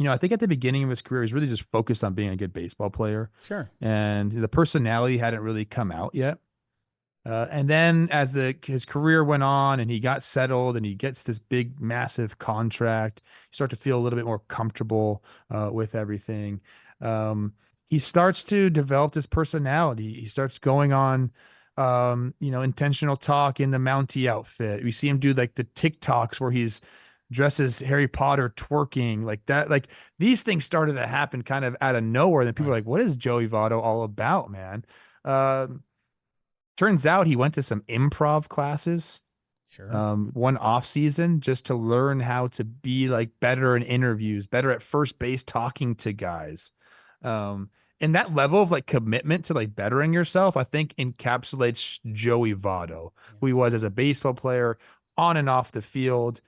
I think at the beginning of his career, he's really just focused on being a good baseball player. Sure. And the personality hadn't really come out yet. And then as his career went on and he got settled and he gets this big, massive contract, you start to feel a little bit more comfortable with everything. He starts to develop this personality. He starts going on, intentional talk in the Mountie outfit. We see him do like the TikToks where he's dressed as Harry Potter twerking like that. Like these things started to happen kind of out of nowhere. Then people are like, what is Joey Votto all about, man? Turns out he went to some improv classes, Sure. one off season just to learn how to be like better in interviews, better at first base, talking to guys. And that level of like commitment to like bettering yourself, I think encapsulates Joey Votto, who he was as a baseball player on and off the field.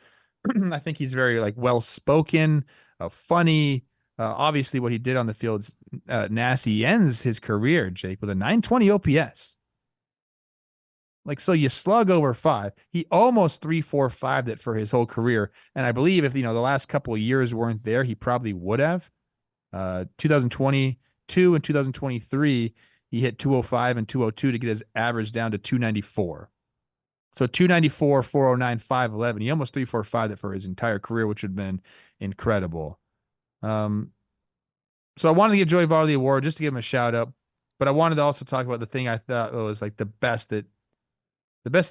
I think he's very like well-spoken, funny. Obviously what he did on the field's nasty. He ends his career, Jake, with a 920 OPS. Like, so you slug over 5. He almost 3.45 that for his whole career. And I believe if, the last couple of years weren't there, he probably would have. 2022 and 2023, he hit 205 and 202 to get his average down to 294. So 294, 409, 511. He almost 3.45 that for his entire career, which would have been incredible. So I wanted to give Joey Votto the award just to give him a shout out. But I wanted to also talk about the thing I thought was like the best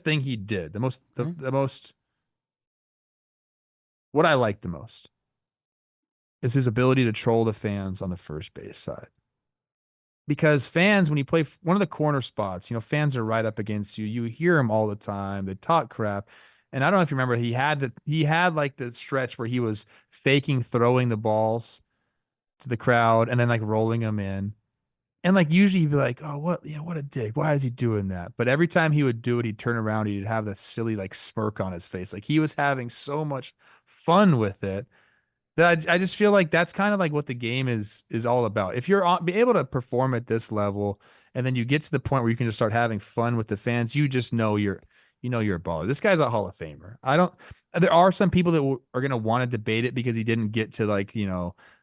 thing he did, the most, what I liked the most is his ability to troll the fans on the first base side. Because fans, when you play one of the corner spots, fans are right up against you. You hear them all the time. They talk crap. And I don't know if you remember, he had like the stretch where he was faking throwing the balls to the crowd and then like rolling them in. And like usually you'd be like, oh, what a dick. Why is he doing that? But every time he would do it, he'd turn around, he'd have that silly like smirk on his face. Like he was having so much fun with it that I just feel like that's kind of like what the game is all about. If you're be able to perform at this level, and then you get to the point where you can just start having fun with the fans, you just know you're a baller. This guy's a Hall of Famer. I don't. There are some people that are gonna want to debate it because he didn't get to like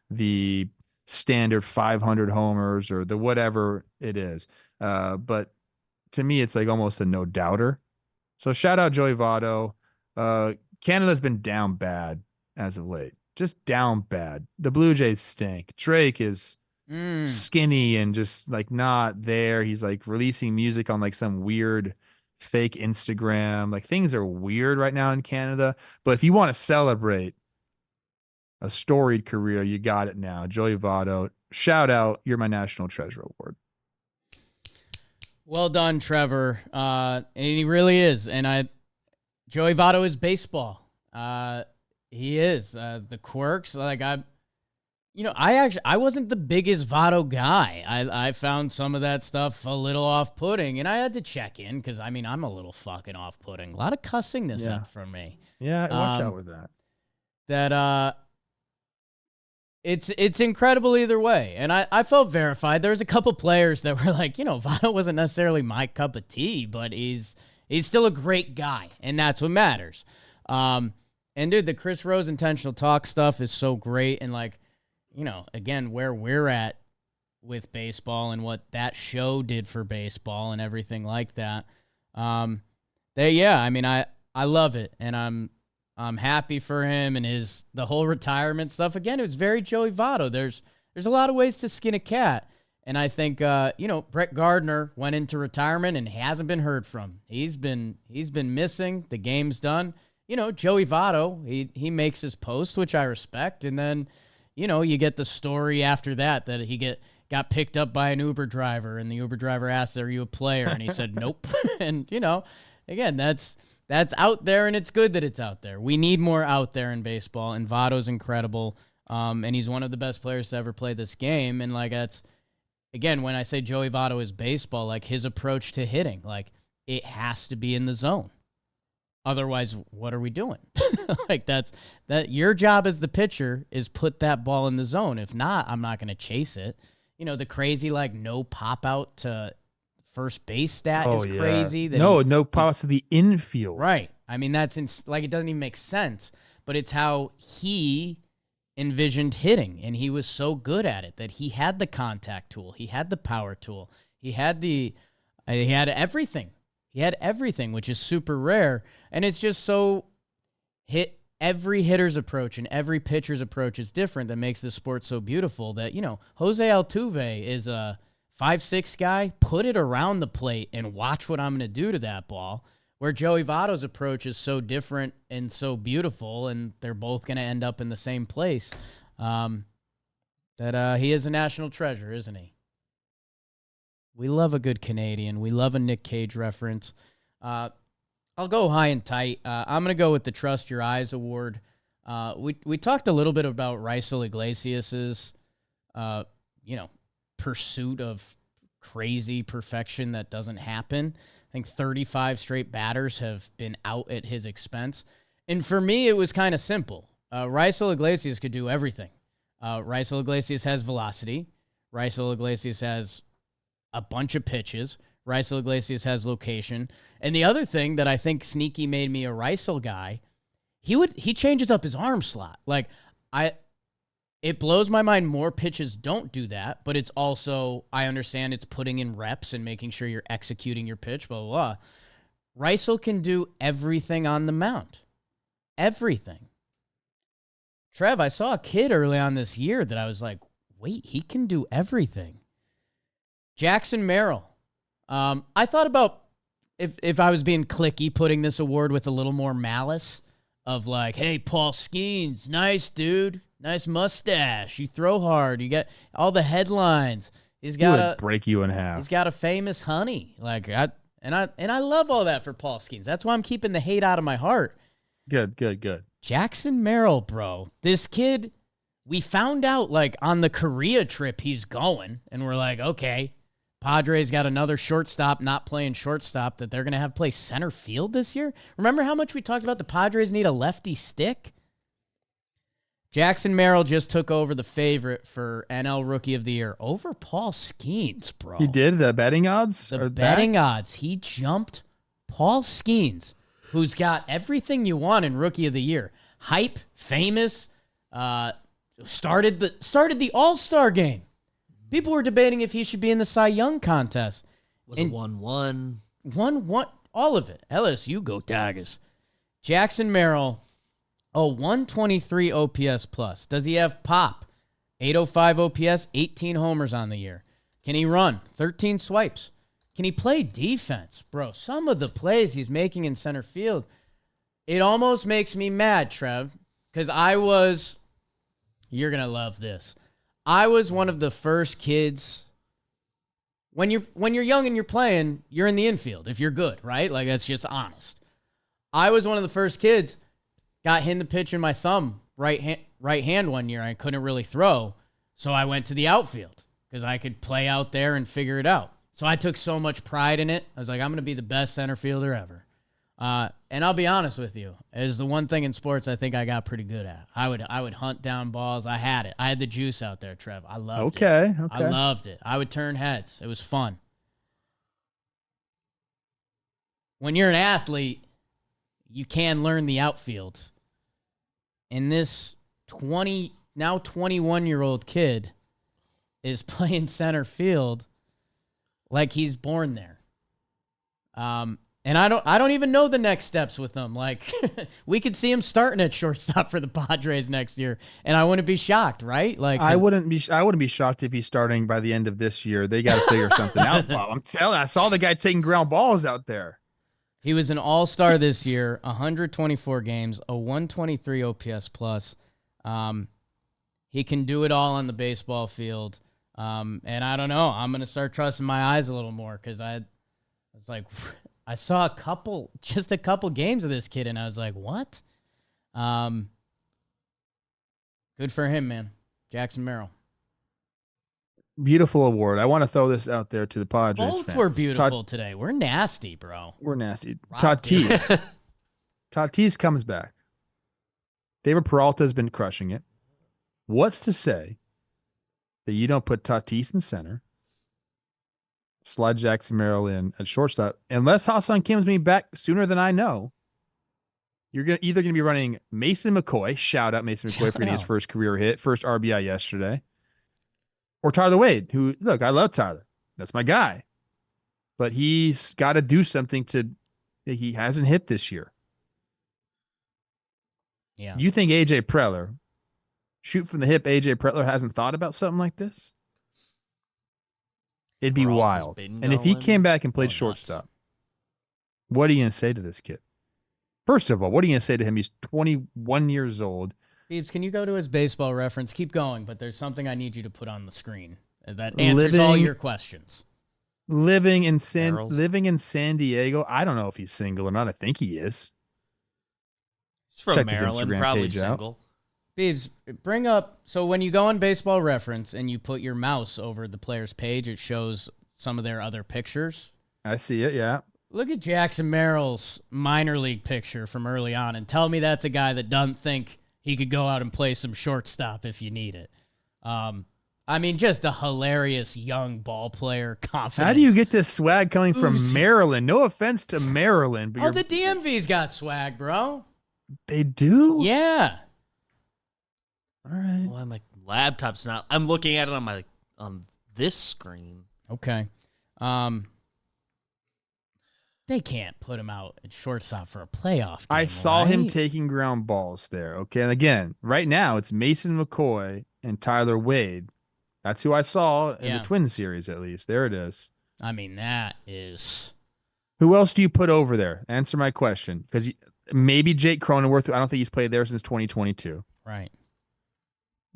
the standard 500 homers or the whatever it is. But to me, it's like almost a no doubter. So shout out Joey Votto. Canada's been down bad as of late. Just down bad. The Blue Jays stink. Drake is skinny and just like not there. He's like releasing music on like some weird fake Instagram. Like things are weird right now in Canada. But if you want to celebrate a storied career, you got it now. Joey Votto. Shout out. You're my National Treasure Award. Well done, Trevor. And he really is. And Joey Votto is baseball. He is. The quirks, like I wasn't the biggest Votto guy. I found some of that stuff a little off-putting, and I had to check in because, I mean, I'm a little fucking off-putting. A lot of cussing this up from me. Yeah, watch out with that. It's incredible either way, and I felt verified. There was a couple players that were like, Votto wasn't necessarily my cup of tea, but he's still a great guy, and that's what matters. And dude, the Chris Rose intentional talk stuff is so great. And like, again, where we're at with baseball and what that show did for baseball and everything like that. I mean, I love it. And I'm happy for him and the whole retirement stuff. Again, it was very Joey Votto. There's a lot of ways to skin a cat. And I think, Brett Gardner went into retirement and hasn't been heard from. He's been missing. The game's done. Joey Votto, he makes his post, which I respect. And then, you get the story after that he got picked up by an Uber driver, and the Uber driver asked, "Are you a player?" And he said, "Nope." And, again, that's out there, and it's good that it's out there. We need more out there in baseball, and Votto's incredible. And he's one of the best players to ever play this game. And like, that's, again, when I say Joey Votto is baseball, like his approach to hitting, like it has to be in the zone. Otherwise, what are we doing? Like that your job as the pitcher is put that ball in the zone. If not, I'm not going to chase it. The crazy, like no pop out to first base stat is crazy. No pop outs to the infield. Right. I mean, it doesn't even make sense, but it's how he envisioned hitting. And he was so good at it that he had the contact tool. He had the power tool. He had everything. He had everything, which is super rare. And it's just so every hitter's approach and every pitcher's approach is different that makes this sport so beautiful that, Jose Altuve is a 5'6" guy. Put it around the plate and watch what I'm going to do to that ball. Where Joey Votto's approach is so different and so beautiful, and they're both going to end up in the same place. That he is a national treasure, isn't he? We love a good Canadian. We love a Nick Cage reference. I'll go high and tight. I'm going to go with the Trust Your Eyes Award. We talked a little bit about Raisel Iglesias's, pursuit of crazy perfection that doesn't happen. I think 35 straight batters have been out at his expense. And for me, it was kind of simple. Raisel Iglesias could do everything. Raisel Iglesias has velocity. Raisel Iglesias has a bunch of pitches. Raisel Iglesias has location. And the other thing that I think sneaky made me a Raisel guy, he changes up his arm slot. Like it blows my mind more pitches don't do that, but it's also, I understand it's putting in reps and making sure you're executing your pitch, blah, blah, blah. Raisel can do everything on the mound. Everything. Trev, I saw a kid early on this year that I was like, wait, he can do everything. Jackson Merrill. I thought about if I was being cliquey, putting this award with a little more malice of like, hey, Paul Skeens, nice dude, nice mustache, you throw hard, you get all the headlines. He's got break you in half. He's got a famous honey, like I love all that for Paul Skeens. That's why I'm keeping the hate out of my heart. Good. Jackson Merrill, bro, this kid we found out like on the Korea trip he's going, and we're like, okay, Padres got another shortstop not playing shortstop that they're going to have play center field this year. Remember how much we talked about the Padres need a lefty stick? Jackson Merrill just took over the favorite for NL Rookie of the Year over Paul Skeens, bro. He did the betting odds? The betting odds. He jumped Paul Skeens, who's got everything you want in Rookie of the Year. Hype, famous, started the All-Star game. People were debating if he should be in the Cy Young contest. Was it 1-1? 1-1, all of it. LSU, go Tigers. Jackson Merrill, 123 OPS plus. Does he have pop? 805 OPS, 18 homers on the year. Can he run? 13 swipes. Can he play defense? Bro, some of the plays he's making in center field, it almost makes me mad, Trev, because you're going to love this. I was one of the first kids. When you're young and you're playing, you're in the infield if you're good, right? Like, that's just honest. I was one of the first kids, got hit in the pitch in my thumb, right hand one year. I couldn't really throw, so I went to the outfield because I could play out there and figure it out. So I took so much pride in it. I was like, I'm going to be the best center fielder ever. And I'll be honest with you, is the one thing in sports I think I got pretty good at. I would hunt down balls. I had it. I had the juice out there, Trev. I loved it. Okay. I loved it. I would turn heads. It was fun. When you're an athlete, you can learn the outfield. And this 21-year-old kid is playing center field like he's born there. And I don't even know the next steps with him. Like, we could see him starting at shortstop for the Padres next year, and I wouldn't be shocked, right? Like, I wouldn't be shocked if he's starting by the end of this year. They got to figure something out. Bob. I'm telling you, I saw the guy taking ground balls out there. He was an all-star this year, 124 games, a 123 OPS plus. He can do it all on the baseball field. And I don't know. I'm going to start trusting my eyes a little more because I was like, I saw just a couple games of this kid, and I was like, what? Good for him, man. Jackson Merrill. Beautiful award. I want to throw this out there to the Padres Both fans. were beautiful today. We're nasty, bro. We're nasty. Rob Tatis. Tatis comes back. David Peralta's been crushing it. What's to say that you don't put Tatis in center, slide Jackson Merrill in at shortstop, unless Hassan Kim's being back sooner than I know? You're either going to be running Mason McCoy. Shout out Mason McCoy for getting his first career hit, first RBI yesterday. Or Tyler Wade, who, look, I love Tyler. That's my guy. But he's got to do something he hasn't hit this year. Yeah. You think AJ Preller, shoot from the hip, AJ Preller hasn't thought about something like this? It'd be wild. And if he came back and played shortstop, what are you going to say to this kid? First of all, what are you going to say to him? He's 21 years old. Beebs, can you go to his baseball reference? Keep going, but there's something I need you to put on the screen that answers all your questions. Living in San Diego. I don't know if he's single or not. I think he is. He's from Maryland, probably single. Beebs, bring up, so when you go on Baseball Reference and you put your mouse over the player's page, it shows some of their other pictures. I see it, yeah. Look at Jackson Merrill's minor league picture from early on and tell me that's a guy that doesn't think he could go out and play some shortstop if you need it. I mean, just a hilarious young ball player, confidence. How do you get this swag coming from Maryland? No offense to Maryland. But the DMV's got swag, bro. They do? Yeah. All right. Well, my laptop's not. I'm looking at it on this screen. Okay. They can't put him out at shortstop for a playoff game, I saw him taking ground balls there. Okay. And again, right now it's Mason McCoy and Tyler Wade. That's who I saw in the Twin series, at least. There it is. I mean, that is. Who else do you put over there? Answer my question. Because maybe Jake Cronenworth. I don't think he's played there since 2022. Right.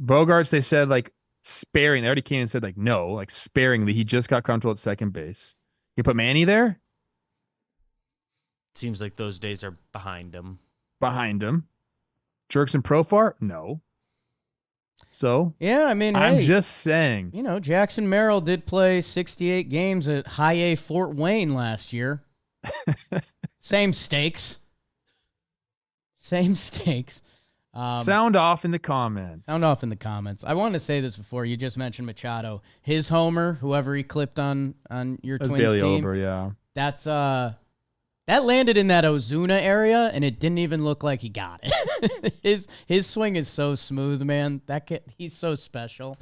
Bogarts, they said, like, sparing. They already came and said, like, no, like, sparingly. He just got comfortable at second base. You put Manny there? Seems like those days are behind him. Behind him. Jerks and Profar? No. So Yeah, I mean, I'm hey, just saying. you know, Jackson Merrill did play 68 games at High A Fort Wayne last year. Same stakes. Same stakes. Sound off in the comments. Sound off in the comments. I wanted to say this before. You just mentioned Machado. His homer, whoever he clipped on your That's Twins Bailey team. Ober, yeah. That's that landed in that Ozuna area, and it didn't even look like he got it. his swing is so smooth, man. That kid, he's so special.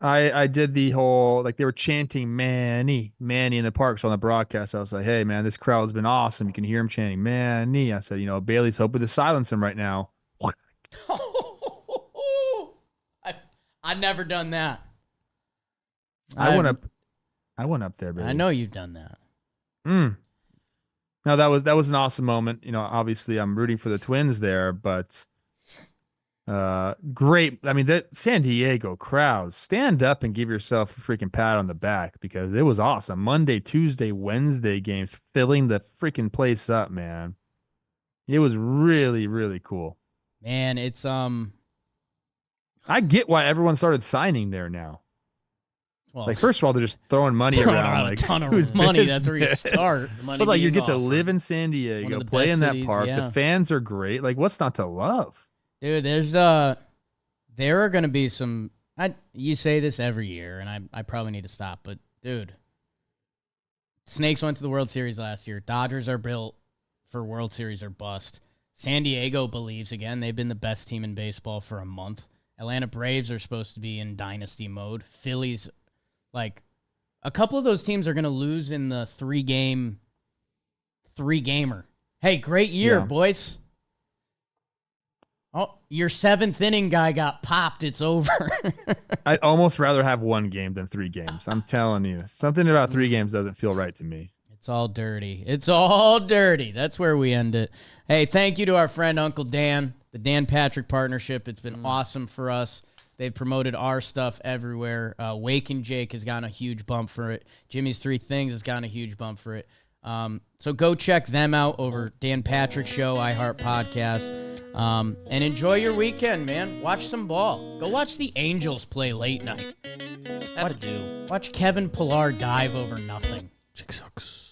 I did the whole, like, they were chanting Manny in the park. So on the broadcast, I was like, hey, man, this crowd's been awesome. You can hear him chanting Manny. I said, you know, Bailey's hoping to silence him right now. I've never done that. I went up there, baby. I know you've done that. No, that was an awesome moment. You know, obviously I'm rooting for the Twins there, but great. I mean, that San Diego crowds, stand up and give yourself a freaking pat on the back because it was awesome. Monday, Tuesday, Wednesday games filling the freaking place up, man. It was really, really cool. Man, it's I get why everyone started signing there now. well, Like, first of all, they're just throwing money throwing around. around like, a ton whose of money. That's where you business? start. The money But like, you being get to offered. live in San One Diego, of the play best in that cities, park. yeah. The fans are great. Like, what's not to love? Dude, there are going to be some. You say this every year, and I probably need to stop. But dude, Snakes went to the World Series last year. Dodgers are built for World Series or bust. San Diego believes again. They've been the best team in baseball for a month. Atlanta Braves are supposed to be in dynasty mode. Phillies, like, a couple of those teams are going to lose in the three-gamer. Hey, great year, Yeah. boys. Oh, your seventh inning guy got popped. It's over. I'd almost rather have one game than 3 games. I'm telling you. Something about 3 games doesn't feel right to me. It's all dirty. It's all dirty. That's where we end it. Hey, thank you to our friend Uncle Dan, the Dan Patrick Partnership. It's been awesome for us. They've promoted our stuff everywhere. Wake and Jake has gotten a huge bump for it. Jimmy's 3 Things has gotten a huge bump for it. So go check them out over Dan Patrick Show, iHeart Podcast. And enjoy your weekend, man. Watch some ball. Go watch the Angels play late night. Have a do. Watch Kevin Pillar dive over nothing. Chick sucks.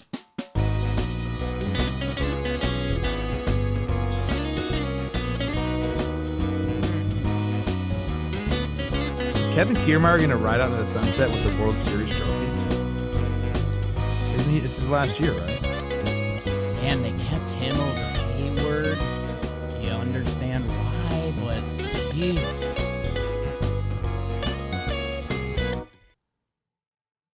Is Kevin Kiermaier going to ride out into the sunset with the World Series trophy? Isn't he? This is last year, right? Man, they kept him over Hayward.